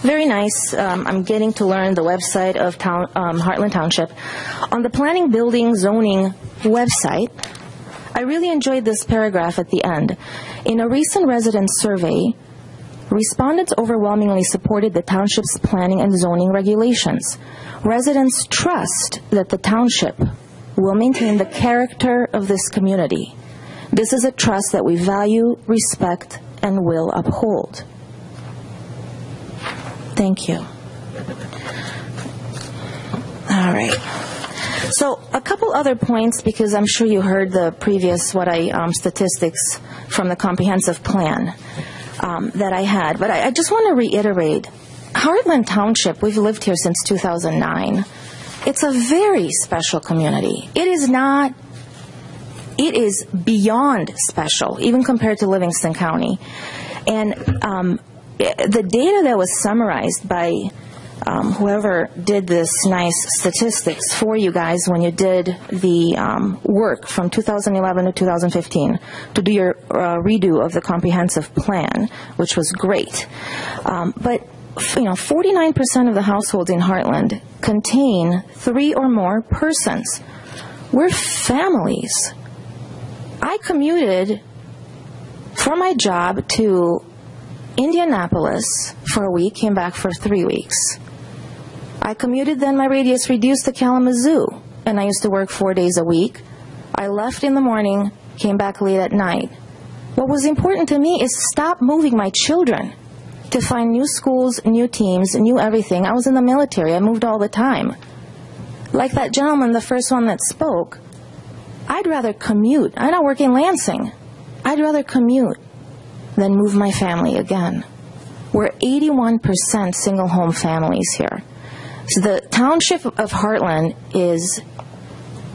Very nice. I'm getting to learn the website of Hartland Township. On the Planning, Building, Zoning website, I really enjoyed this paragraph at the end. In a recent resident survey, respondents overwhelmingly supported the township's planning and zoning regulations. Residents trust that the township will maintain the character of this community. This is a trust that we value, respect, and will uphold. Thank you. All right. So a couple other points, because I'm sure you heard the previous statistics from the comprehensive plan that I had. But I just want to reiterate, Hartland Township, we've lived here since 2009. It's a very special community. It is not It is beyond special, even compared to Livingston County. And the data that was summarized by whoever did this nice statistics for you guys when you did the work from 2011 to 2015 to do your redo of the comprehensive plan, which was great. But 49% of the households in Hartland contain 3 or more persons. We're families. I commuted for my job to Indianapolis for a week, came back for 3 weeks. I commuted, then my radius reduced to Kalamazoo, and I used to work 4 days a week. I left in the morning, came back late at night. What was important to me is stop moving my children to find new schools, new teams, new everything. I was in the military. I moved all the time. Like that gentleman, the first one that spoke, I'd rather commute. I don't work in Lansing. I'd rather commute than move my family again. We're 81% single-home families here. So the township of Hartland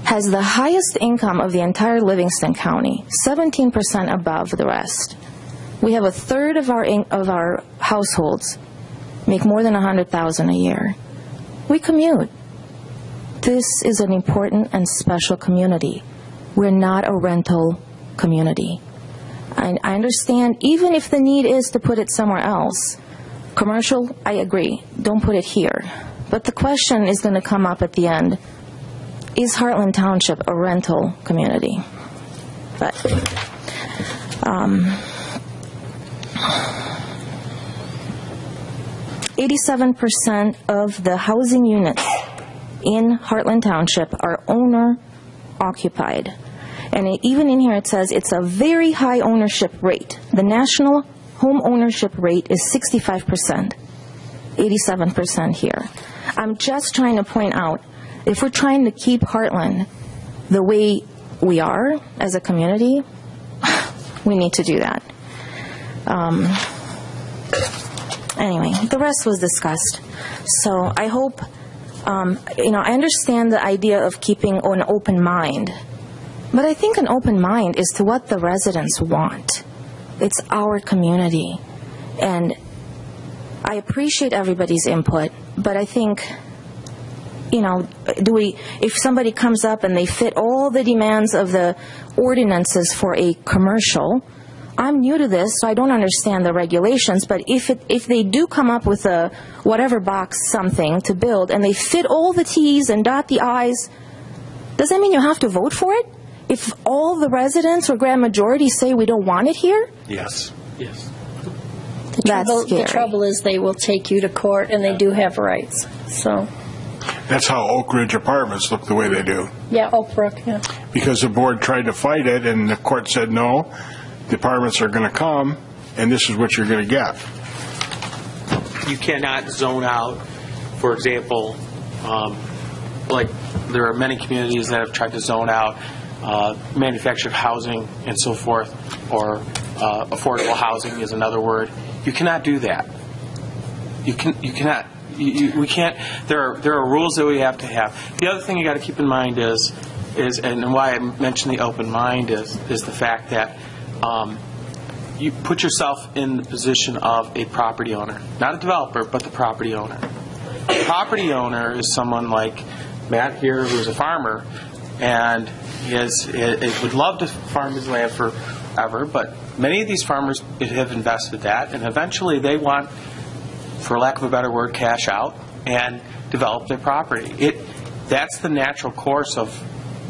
has the highest income of the entire Livingston County, 17% above the rest. We have a third of our households make more than $100,000 a year. We commute. This is an important and special community. We're not a rental community. I understand, even if the need is to put it somewhere else, commercial, I agree, don't put it here. But the question is going to come up at the end, is Hartland Township a rental community? But 87% of the housing units in Hartland Township are owner-occupied. And even in here it says it's a very high ownership rate. The national home ownership rate is 65%, 87% here. I'm just trying to point out, if we're trying to keep Hartland the way we are as a community, we need to do that. Anyway, the rest was discussed. So I hope, I understand the idea of keeping an open mind, but I think an open mind is to what the residents want. It's our community. And I appreciate everybody's input, but I think, if somebody comes up and they fit all the demands of the ordinances for a commercial, I'm new to this, so I don't understand the regulations, but if they do come up with a whatever box something to build and they fit all the T's and dot the I's, does that mean you have to vote for it? If all the residents or grand majority say we don't want it here? Yes. Yes. The trouble is they will take you to court, and they do have rights. So That's how Oak Ridge Apartments look the way they do. Yeah, Oak Brook, yeah. Because the board tried to fight it, and the court said, no, the apartments are going to come, and this is what you're going to get. You cannot zone out, for example, like there are many communities that have tried to zone out manufactured housing and so forth, or affordable housing is another word. You cannot do that. We can't. There are rules that we have to have. The other thing you got to keep in mind is, and why I mentioned the open mind is the fact that you put yourself in the position of a property owner, not a developer, but the property owner. The property owner is someone like Matt here, who's a farmer, and he would love to farm his land forever, but many of these farmers have invested that, and eventually they want, for lack of a better word, cash out and develop their property. That's the natural course of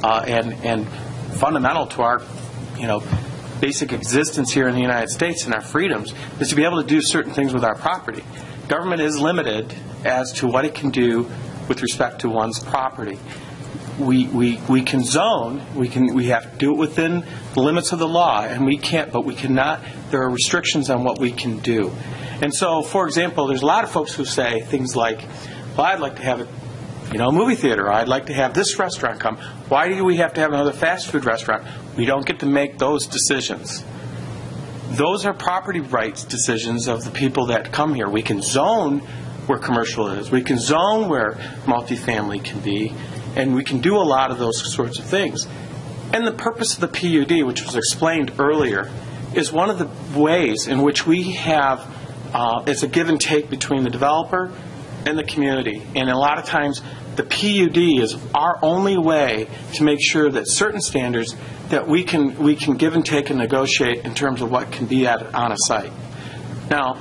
and fundamental to our basic existence here in the United States and our freedoms is to be able to do certain things with our property. Government is limited as to what it can do with respect to one's property. We can zone. We have to do it within the limits of the law, and we can't. But we cannot. There are restrictions on what we can do. And so, for example, there's a lot of folks who say things like, "Well, I'd like to have a movie theater. Or I'd like to have this restaurant come. Why do we have to have another fast food restaurant?" We don't get to make those decisions. Those are property rights decisions of the people that come here. We can zone where commercial is. We can zone where multifamily can be. And we can do a lot of those sorts of things. And the purpose of the PUD, which was explained earlier, is one of the ways in which we have, it's a give and take between the developer and the community. And a lot of times, the PUD is our only way to make sure that certain standards that we can give and take and negotiate in terms of what can be on a site. Now,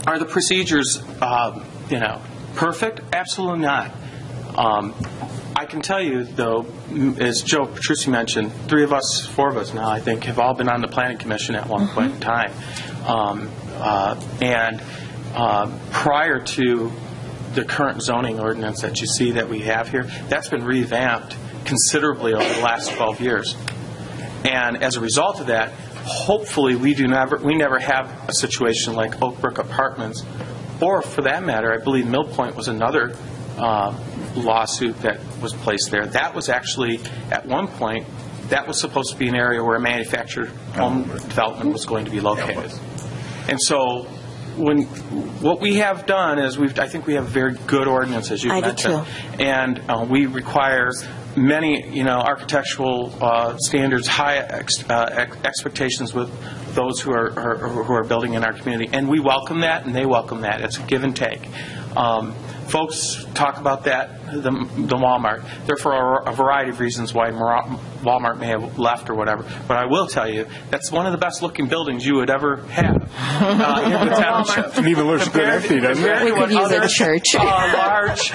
are the procedures, perfect? Absolutely not. I can tell you, though, as Joe Petrucci mentioned, 4 of us now, I think, have all been on the Planning Commission at one point in time. And prior to the current zoning ordinance that you see that we have here, that's been revamped considerably over the last 12 years. And as a result of that, hopefully we never have a situation like Oakbrook Apartments, or for that matter, I believe Mill Point was another lawsuit that was placed there. That was actually, at one point, that was supposed to be an area where a manufactured home development was going to be located. And so what we have done is I think we have a very good ordinance, as you mentioned. And we require many, architectural standards, high expectations with those who are building in our community. And we welcome that, and they welcome that. It's a give and take. Folks talk about that, the Walmart. There for a variety of reasons why Walmart may have left or whatever. But I will tell you, that's one of the best looking buildings you would ever have in the township. It even looks good empty, doesn't it? We could use a church. Large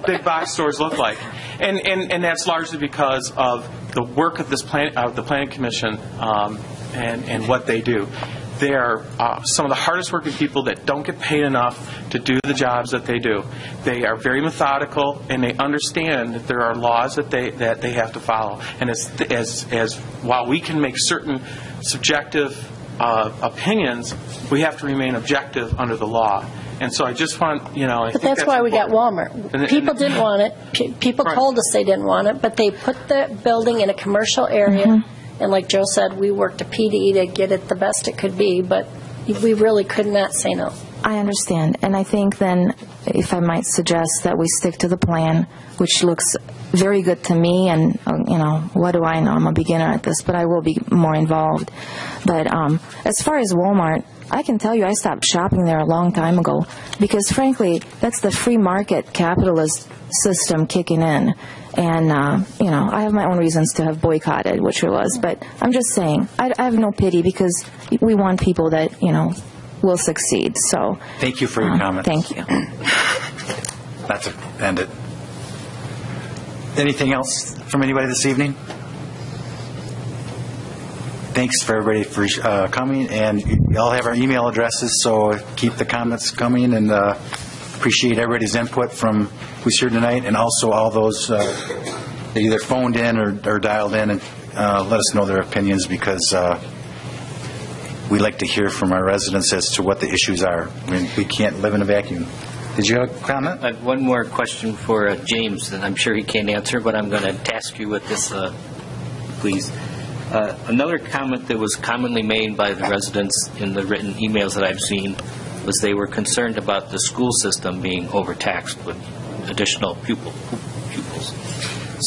big box stores look like. And that's largely because of the work of the Planning Commission and what they do. They are some of the hardest working people that don't get paid enough to do the jobs that they do. They are very methodical, and they understand that there are laws that they have to follow. And as while we can make certain subjective opinions, we have to remain objective under the law. And so I just want, But that's why we got Walmart. People didn't want it. People told us they didn't want it, but they put the building in a commercial area. And like Joe said, we worked a PDE to get it the best it could be, but we really could not say no. I understand. And I think then, if I might suggest that we stick to the plan, which looks very good to me, and, what do I know? I'm a beginner at this, but I will be more involved. But as far as Walmart, I can tell you I stopped shopping there a long time ago because, frankly, that's the free market capitalist system kicking in. And, I have my own reasons to have boycotted, which it was. But I'm just saying, I have no pity because we want people that, will succeed. So thank you for your comments. Thank you. Not to end it. Anything else from anybody this evening? Thanks for everybody for coming, and you all have our email addresses, so keep the comments coming, and appreciate everybody's input from who's here tonight, and also all those that either phoned in or dialed in, and let us know their opinions, because we like to hear from our residents as to what the issues are. I mean, we can't live in a vacuum. Did you have a comment? I have one more question for James that I'm sure he can't answer, but I'm going to task you with this, please. Another comment that was commonly made by the residents in the written emails that I've seen was they were concerned about the school system being overtaxed with additional pupils.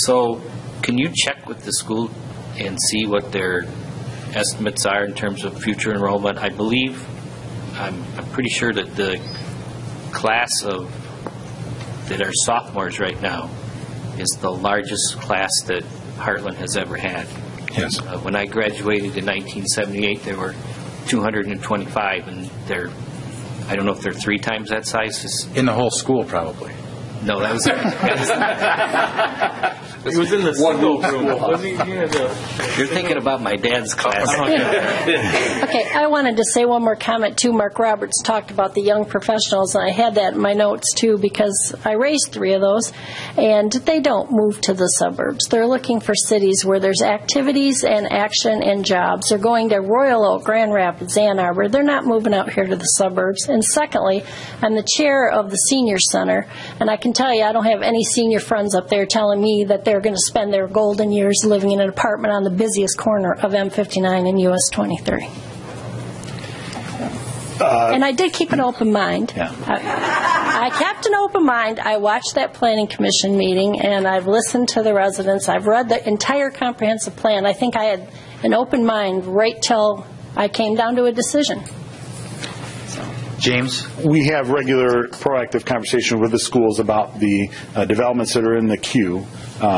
So can you check with the school and see what their estimates are in terms of future enrollment? I believe, I'm pretty sure that the class that are sophomores right now is the largest class that Hartland has ever had. Yes. When I graduated in 1978, there were 225, and I don't know if they're 3 times that size. In the whole school, probably. No, that was It was in the single room. You're thinking about my dad's class. Okay, I wanted to say one more comment, too. Mark Roberts talked about the young professionals, and I had that in my notes, too, because I raised 3 of those, and they don't move to the suburbs. They're looking for cities where there's activities and action and jobs. They're going to Royal Oak, Grand Rapids, Ann Arbor. They're not moving out here to the suburbs. And secondly, I'm the chair of the Senior Center, and I can tell you I don't have any senior friends up there telling me that they're going to spend their golden years living in an apartment on the busiest corner of M59 and US 23. And I did keep an open mind. Yeah. I kept an open mind. I watched that planning commission meeting, and I've listened to the residents. I've read the entire comprehensive plan. I think I had an open mind right till I came down to a decision. James? We have regular proactive conversation with the schools about the developments that are in the queue.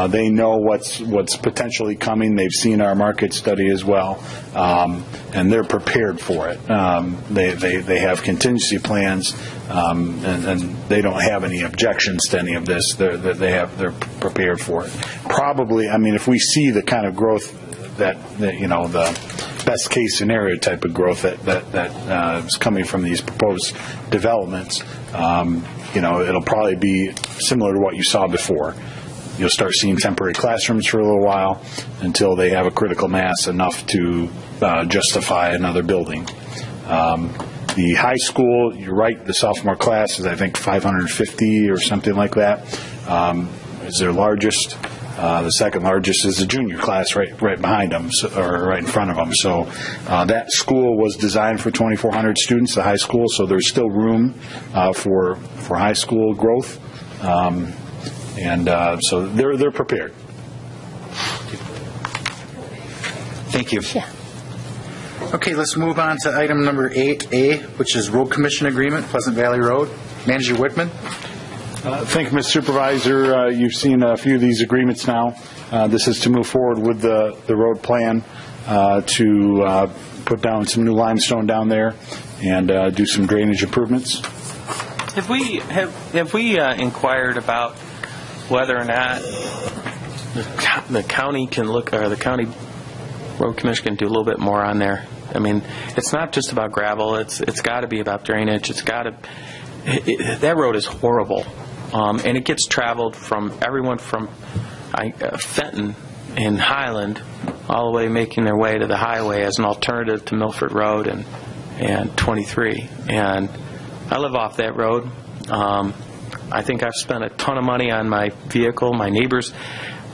They know what's potentially coming. They've seen our market study as well, and they're prepared for it. They have contingency plans, and they don't have any objections to any of this. They're prepared for it. Probably, I mean, if we see the kind of growth that the best case scenario type of growth that is coming from these proposed developments, it'll probably be similar to what you saw before. You'll start seeing temporary classrooms for a little while until they have a critical mass enough to justify another building. The high school, you're right, the sophomore class is, I think, 550 or something like that. Is their largest. The second largest is the junior class right behind them, or right in front of them. So that school was designed for 2,400 students, the high school, so there's still room for high school growth. So they're prepared. Thank you. Yeah. Okay, let's move on to item number 8A, which is Road Commission Agreement, Pleasant Valley Road. Manager Whitman. Thank you, Mr. Supervisor. You've seen a few of these agreements now. This is to move forward with the road plan to put down some new limestone down there and do some drainage improvements. Have we inquired about whether or not the county can look, or the county road commission can do a little bit more on there? I mean, it's not just about gravel. It's got to be about drainage. That road is horrible. And it gets traveled from everyone from Fenton and Highland all the way, making their way to the highway as an alternative to Milford Road and 23. And I live off that road. I think I've spent a ton of money on my vehicle. My neighbors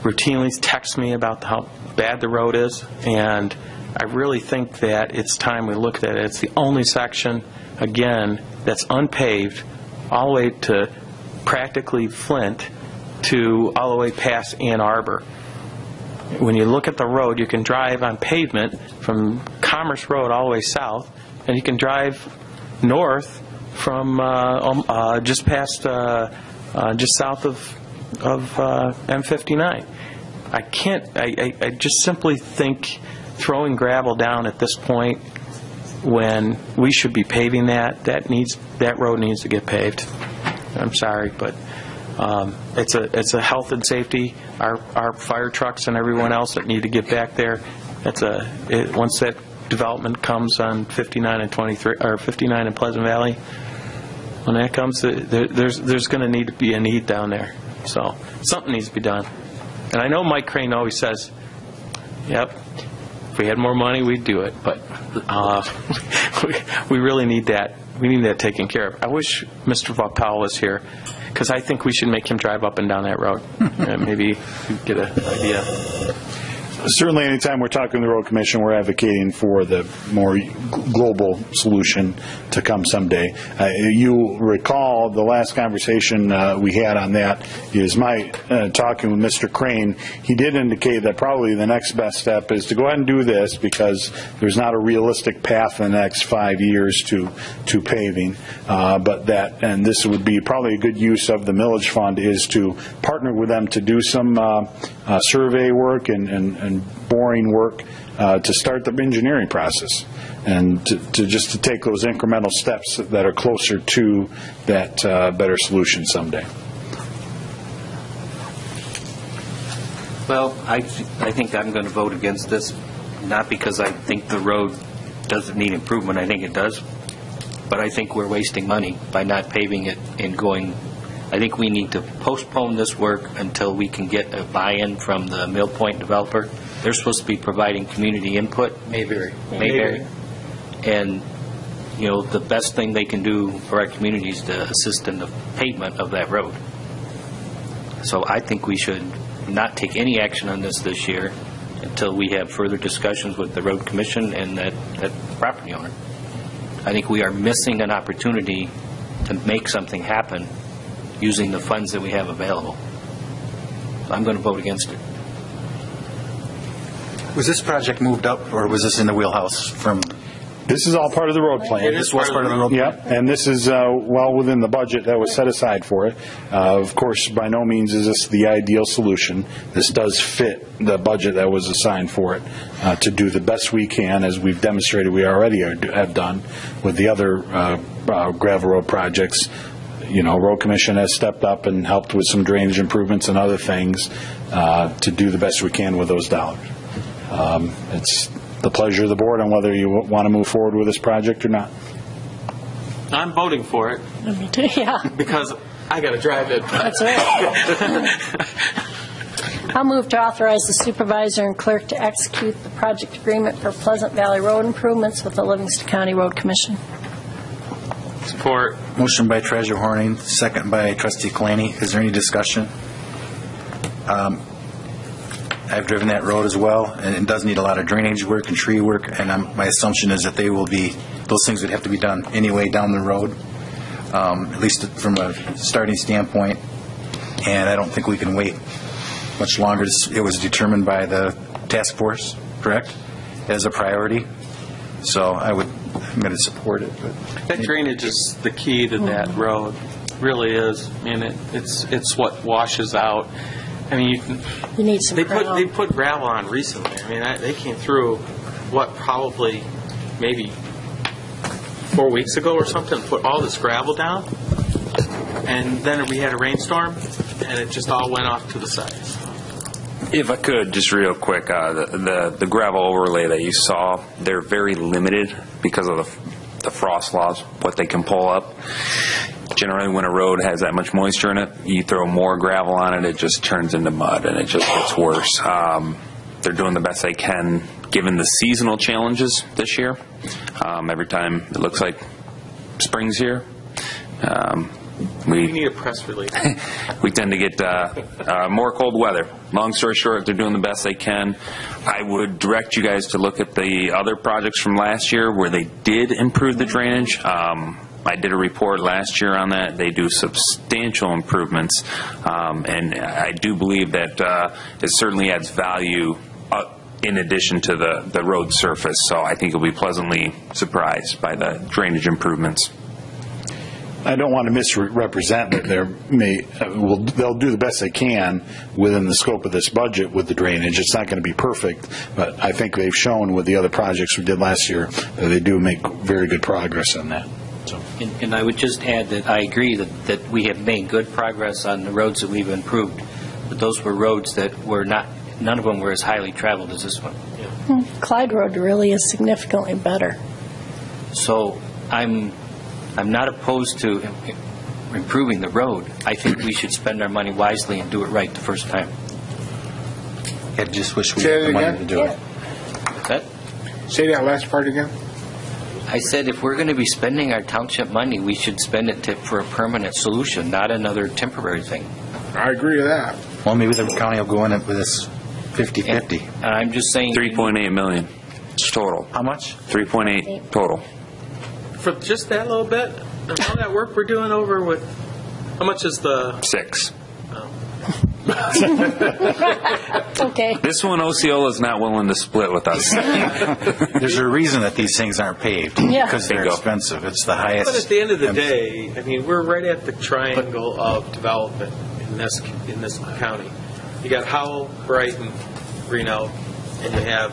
routinely text me about how bad the road is, and I really think that it's time we looked at it. It's the only section, again, that's unpaved all the way to practically Flint to all the way past Ann Arbor. When you look at the road, you can drive on pavement from Commerce Road all the way south, and you can drive north from just south of M59. I just simply think throwing gravel down at this point when we should be paving that road needs to get paved. I'm sorry, but it's a health and safety. Our fire trucks and everyone else that need to get back there. Once that development comes on 59 and 23, or 59 in Pleasant Valley, when that comes, there's going to need to be a need down there. So something needs to be done. And I know Mike Crane always says, "Yep, if we had more money, we'd do it." But we really need that. We need that taken care of. I wish Mr. Vaupel was here, because I think we should make him drive up and down that road. Maybe get an idea. Certainly, anytime we're talking to the Road Commission, we're advocating for the more global solution to come someday. You recall the last conversation we had on that is my talking with Mr. Crane. He did indicate that probably the next best step is to go ahead and do this, because there's not a realistic path in the next 5 years to paving. And this would be probably a good use of the millage fund, is to partner with them to do some survey work and boring work to start the engineering process, and to take those incremental steps that are closer to that better solution someday. Well, I think I'm going to vote against this, not because I think the road doesn't need improvement. I think it does, but I think we're wasting money by not paving it and going. I think we need to postpone this work until we can get a buy-in from the Mill Point developer. They're supposed to be providing community input. Mayberry. And, the best thing they can do for our community is to assist in the pavement of that road. So I think we should not take any action on this year until we have further discussions with the Road Commission and that property owner. I think we are missing an opportunity to make something happen using the funds that we have available. So I'm going to vote against it. Was this project moved up, or was this in the wheelhouse from? This is all part of the road plan. This was part of the road plan. Yep, and this is well within the budget that was set aside for it. Of course, by no means is this the ideal solution. This does fit the budget that was assigned for it to do the best we can, as we've demonstrated we already have done with the other gravel road projects. You know, Road Commission has stepped up and helped with some drainage improvements and other things to do the best we can with those dollars. It's the pleasure of the board on whether you want to move forward with this project or not. I'm voting for it. Me too, yeah. Because I got to drive it. That's right. I'll move to authorize the supervisor and clerk to execute the project agreement for Pleasant Valley Road improvements with the Livingston County Road Commission. Support. Motion by Treasurer Horning, second by Trustee Kalani. Is there any discussion? I've driven that road as well, and it does need a lot of drainage work and tree work, and my assumption is that those things would have to be done anyway down the road, at least from a starting standpoint, and I don't think we can wait much longer. It was determined by the task force, correct, as a priority, so I'm going to support it. But that drainage is the key to that road, really is. I mean, it's what washes out. I mean, you need some gravel. They put gravel on recently. I mean, they came through, probably maybe 4 weeks ago or something, put all this gravel down, and then we had a rainstorm, and it just all went off to the side. If I could, just real quick, the gravel overlay that you saw, they're very limited because of the frost laws, what they can pull up. Generally, when a road has that much moisture in it, you throw more gravel on it, it just turns into mud, and it just gets worse. They're doing the best they can, given the seasonal challenges this year. Every time it looks like spring's here, we need a press release. We tend to get more cold weather. Long story short, they're doing the best they can. I would direct you guys to look at the other projects from last year where they did improve the drainage. I did a report last year on that. They do substantial improvements, and I do believe that it certainly adds value in addition to the road surface. So I think you'll be pleasantly surprised by the drainage improvements. I don't want to misrepresent that they'll do the best they can within the scope of this budget with the drainage. It's not going to be perfect, but I think they've shown with the other projects we did last year that they do make very good progress on that. So. And I would just add that I agree that we have made good progress on the roads that we've improved, but those were roads that were none of them were as highly traveled as this one. Yeah. Clyde Road really is significantly better. So I'm not opposed to improving the road. I think we should spend our money wisely and do it right the first time. I just wish we had the money to do it. That? Say that last part again. I said if we're going to be spending our township money, we should spend it for a permanent solution, not another temporary thing. I agree with that. Well, maybe the county will go in with this 50-50. And I'm just saying... $3.8 million total. How much? 3.8 total. For just that little bit? And all that work we're doing over with... How much is the... 6. Okay. This one Osceola is not willing to split with us. There's a reason that these things aren't paved, because they're expensive. It's the highest. But at the end of the day, I mean, we're right at the triangle of development in this county. You got Howell, Brighton, Reno, and you have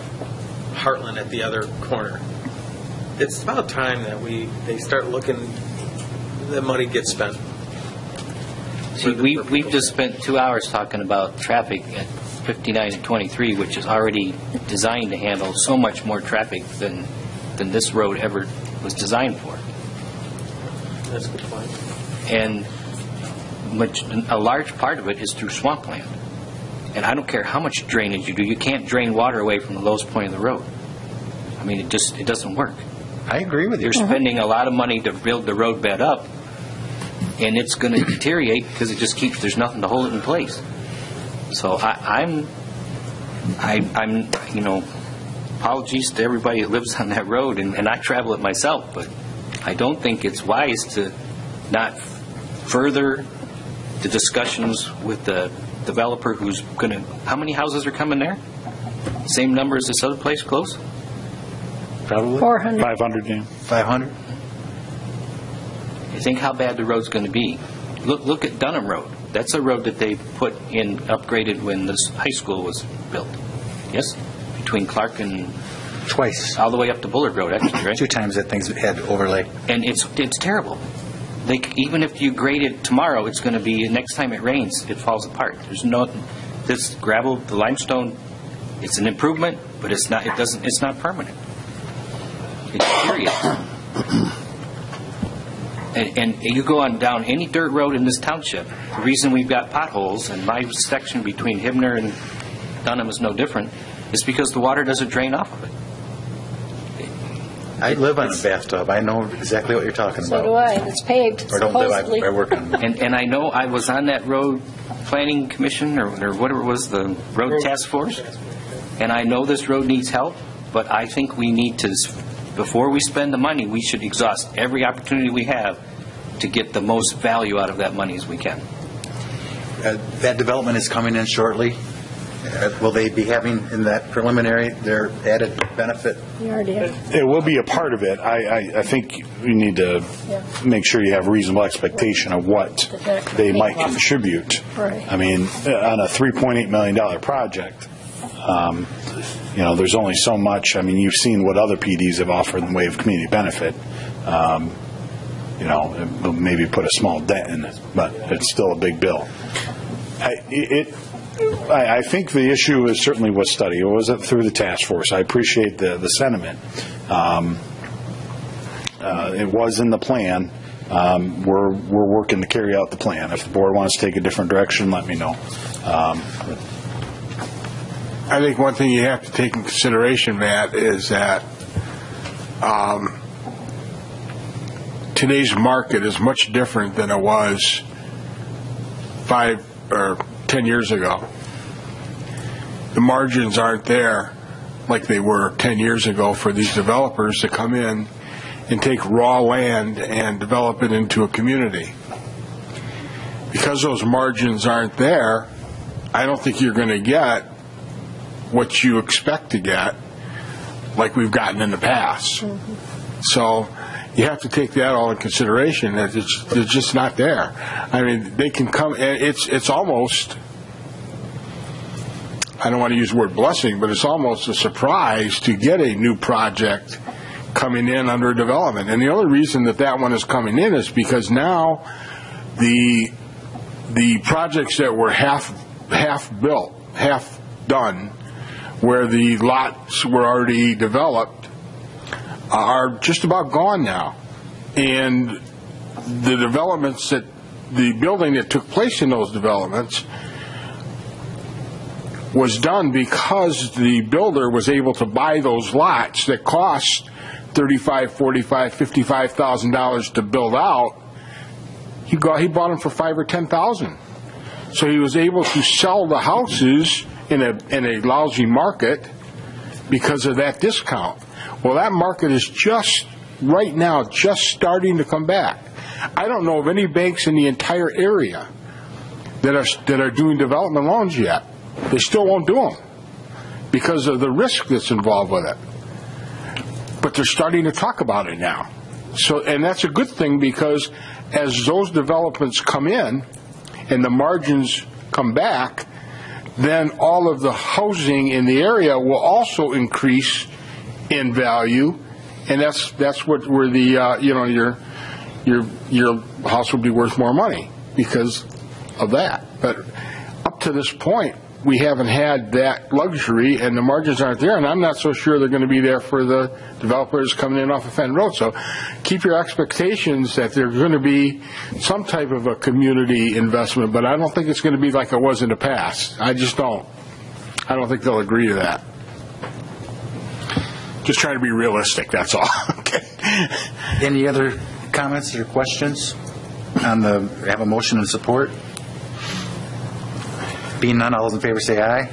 Hartland at the other corner. It's about time that they start looking, the money gets spent. See, we've just spent 2 hours talking about traffic at 59 and 23, which is already designed to handle so much more traffic than this road ever was designed for. That's a good point. And a large part of it is through swampland. And I don't care how much drainage you do, you can't drain water away from the lowest point of the road. I mean, it doesn't work. I agree with you. You're spending a lot of money to build the road bed up, and it's going to deteriorate because there's nothing to hold it in place. So I'm apologies to everybody that lives on that road, and I travel it myself, but I don't think it's wise to not further the discussions with the developer who's going to, how many houses are coming there? Same number as this other place close? Probably 400. 500, yeah. 500. You think how bad the road's going to be. Look at Dunham Road. That's a road that they put in, upgraded when this high school was built. Yes? Between Clark and... Twice. All the way up to Bullard Road, actually, right? 2 times that thing's had overlay. And it's terrible. Even if you grade it tomorrow, it's going to be, next time it rains, it falls apart. There's no... This gravel, the limestone, it's an improvement, but it's not permanent. It's period. And you go on down any dirt road in this township, the reason we've got potholes, and my section between Hibner and Dunham is no different, is because the water doesn't drain off of it. I live on a bathtub. I know exactly what you're talking So about. do I. It's paved, Or don't live, supposedly. I work on it. And I know I was on that road planning commission, or whatever it was, the road task force, and I know this road needs help, but I think we need to, before we spend the money, we should exhaust every opportunity we have to get the most value out of that money as we can. That development is coming in shortly. Will they be having in that preliminary their added benefit? You already have. It will be a part of it. I think you need to make sure you have reasonable expectation of what they might contribute. Right. I mean, on a $3.8 million project, there's only so much. I mean, you've seen what other PDs have offered in the way of community benefit. It'll maybe put a small dent in it, but it's still a big bill. I think the issue is certainly was study. It wasn't through the task force. I appreciate the sentiment. It was in the plan. We're working to carry out the plan. If the board wants to take a different direction, let me know. I think one thing you have to take in consideration, Matt, is that today's market is much different than it was 5 or 10 years ago. The margins aren't there like they were 10 years ago for these developers to come in and take raw land and develop it into a community. Because those margins aren't there, I don't think you're going to get what you expect to get like we've gotten in the past. Mm-hmm. So you have to take that all in consideration, that it's just not there. I mean, they can come, and it's almost, I don't want to use the word blessing, but it's almost a surprise to get a new project coming in under development. And the only reason that one is coming in is because now the projects that were half built, half done, where the lots were already developed, are just about gone now. And the developments the building that took place in those developments was done because the builder was able to buy those lots that cost $35,000, $45,000, $55,000 to build out. He bought them for $5,000 or $10,000. So he was able to sell the houses in a lousy market because of that discount. Well, that market is just right now just starting to come back. I don't know of any banks in the entire area that are doing development loans yet. They still won't do them because of the risk that's involved with it. But they're starting to talk about it now. So, and that's a good thing, because as those developments come in and the margins come back, then all of the housing in the area will also increase in value, and that's where the your house will be worth more money because of that. But up to this point, we haven't had that luxury, and the margins aren't there, and I'm not so sure they're going to be there for the developers coming in off of Fenton Road. So keep your expectations that there's going to be some type of a community investment, but I don't think it's going to be like it was in the past. I just don't. I don't think they'll agree to that. Just trying to be realistic, that's all. Okay. Any other comments or questions on have a motion and support? Being none, all those in favor say aye.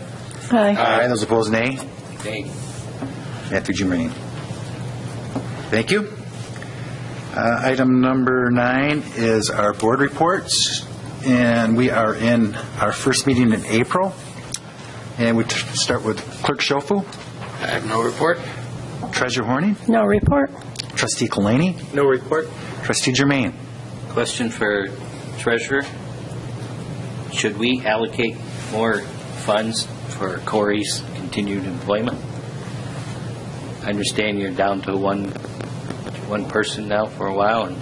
Aye. Aye. Those opposed, nay. Nay. Matthew Jimrini. Thank you. Item number 9 is our board reports, and we are in our first meeting in April. And we start with Clerk Shofu. I have no report. Treasurer Horning. No report. Trustee Kalani. No report. Trustee Germain. Question for Treasurer. Should we allocate more funds for Corey's continued employment? I understand you're down to one person now for a while, and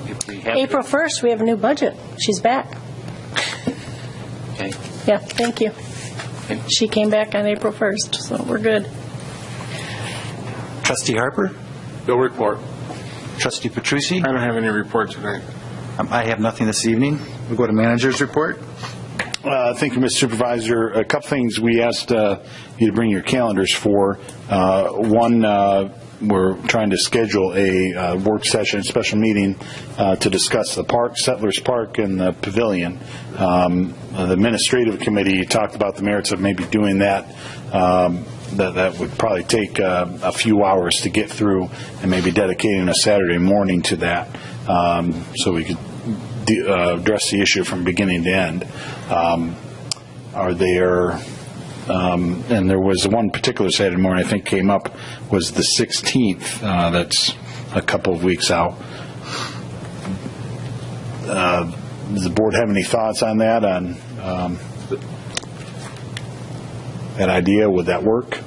if we have April 1st, we have a new budget. She's back. Okay. Yeah, thank you. She came back on April 1st, so we're good. Trustee Harper. No report. Trustee Petrucci. I don't have any report tonight. I have nothing this evening. We'll go to manager's report. Thank you, Mr. Supervisor. A couple things we asked you to bring your calendars for. One, we're trying to schedule a work session, special meeting to discuss the park, Settlers Park, and the pavilion. The administrative committee talked about the merits of maybe doing that. That would probably take a few hours to get through, and maybe dedicating a Saturday morning to that, so we could address the issue from beginning to end. Are there, and there was one particular Saturday morning I think came up, was the 16th. That's a couple of weeks out. Does the board have any thoughts on that? On that idea? Would that work?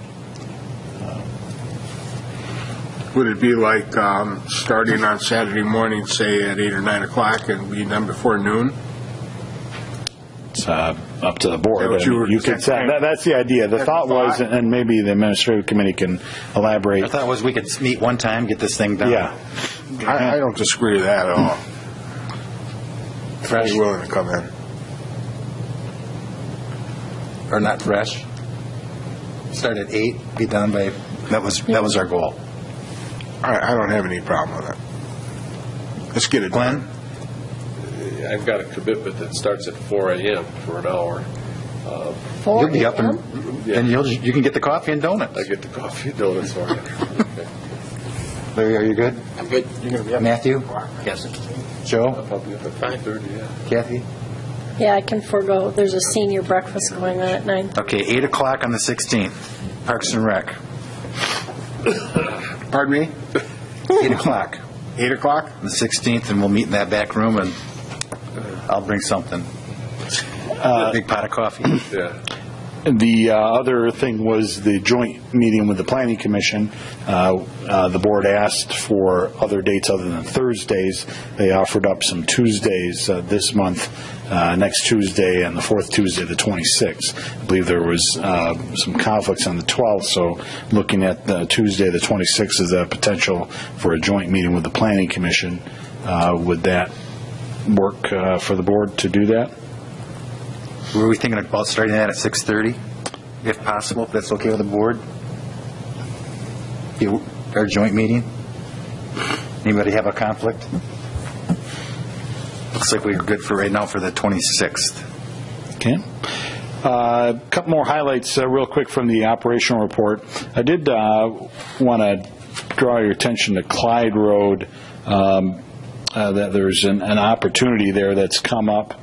Would it be like starting on Saturday morning, say at 8 or 9 o'clock, and be done before noon? It's up to the board. That's the idea. The thought was, and maybe the administrative committee can elaborate. The thought was we could meet one time, get this thing done. Yeah. I don't disagree with that at all. Fresh. I'd be willing to come in. Or not fresh. Start at 8, be done by, that was our goal. I don't have any problem with it. Let's get it Glenn? done. I've got a commitment that starts at 4 a.m. for an hour. You'll be up and you can get the coffee and donuts. I get the coffee and donuts for you. Okay. Larry, are you good? I'm good. You're going to be up. Matthew? Yes. Joe? I'll probably up at 5:30, yeah. Kathy? Yeah, I can forego. There's a senior breakfast going on at 9. Okay, 8 o'clock on the 16th. Parks and Rec. Pardon me? 8 o'clock. 8 o'clock? On the 16th, and we'll meet in that back room, and I'll bring something. A big pot of coffee. Yeah. The other thing was the joint meeting with the Planning Commission. The board asked for other dates other than Thursdays. They offered up some Tuesdays this month, next Tuesday and the fourth Tuesday, the 26th. I believe there was some conflicts on the 12th, so looking at the Tuesday, the 26th, is a potential for a joint meeting with the Planning Commission. Would that work for the board to do that? Were we thinking about starting that at 6:30, if possible, if that's okay with the board? Our joint meeting? Anybody have a conflict? Looks like we're good for right now for the 26th. Okay. A couple more highlights real quick from the operational report. I did want to draw your attention to Clyde Road, that there's an opportunity there that's come up.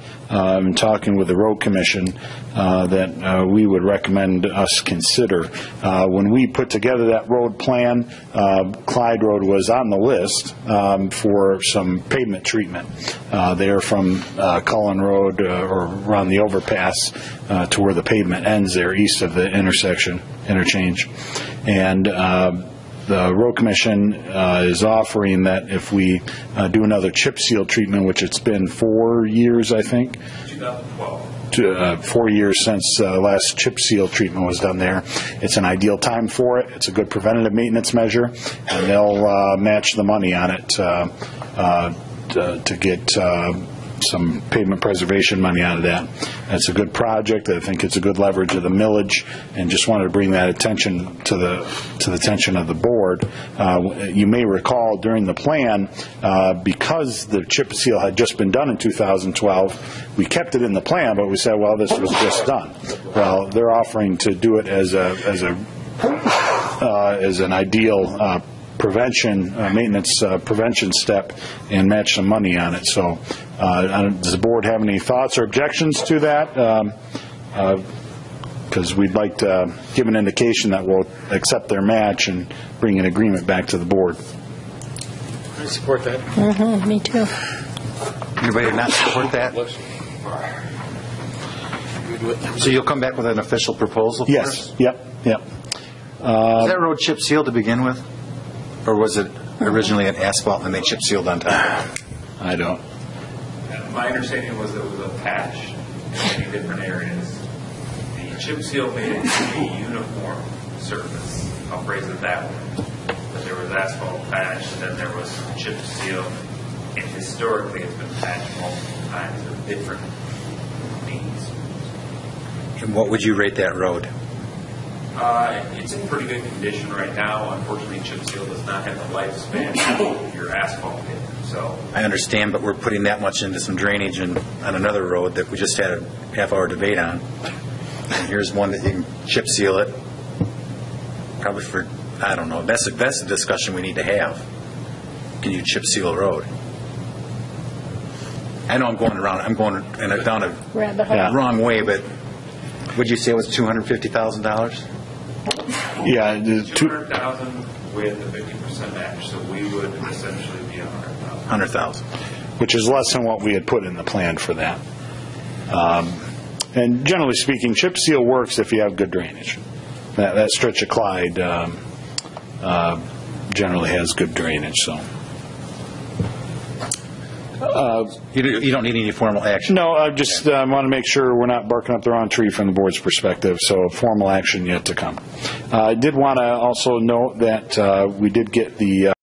Talking with the Road Commission, that we would recommend us consider. When we put together that road plan, Clyde Road was on the list for some pavement treatment there from Cullen Road or around the overpass to where the pavement ends there east of the interchange. And the Road Commission is offering that if we do another chip seal treatment, which it's been 4 years, I think. 2012. 4 years since last chip seal treatment was done there. It's an ideal time for it. It's a good preventative maintenance measure, and they'll match the money on it to get some pavement preservation money out of that. It's a good project. I think it's a good leverage of the millage, and just wanted to bring that attention to the attention of the board. You may recall during the plan, because the chip seal had just been done in 2012, we kept it in the plan, but we said, well, this was just done. Well, they're offering to do it as an ideal maintenance prevention step and match some money on it. So does the board have any thoughts or objections to that? Because we'd like to give an indication that we'll accept their match and bring an agreement back to the board. I support that. Mm-hmm, me too. Anybody not support that? So you'll come back with an official proposal for us? Yes. Yep. Is that road chip sealed to begin with? Or was it originally an asphalt and they chip sealed on top? I don't. My understanding was it was a patch in many different areas. The chip seal made it a uniform surface. I'll phrase it that way. But there was asphalt patch, and then there was chip seal, and historically it's been patched multiple times with different needs. And what would you rate that road? It's in pretty good condition right now. Unfortunately, chip seal does not have the lifespan of your asphalt did. So I understand, but we're putting that much into some drainage on another road that we just had a half-hour debate on. And here's one that you can chip seal it. Probably for, I don't know. That's a discussion we need to have. Can you chip seal a road? I know I'm going down a Rabbit hole. wrong way, but would you say it was $250,000? Yeah, $200,000 with a 50% match, so we would essentially be $100,000. Which is less than what we had put in the plan for that. And generally speaking, chip seal works if you have good drainage. That stretch of Clyde generally has good drainage. So you don't need any formal action. No, I just want to make sure we're not barking up the wrong tree from the board's perspective. So formal action yet to come. I did want to also note that we did get the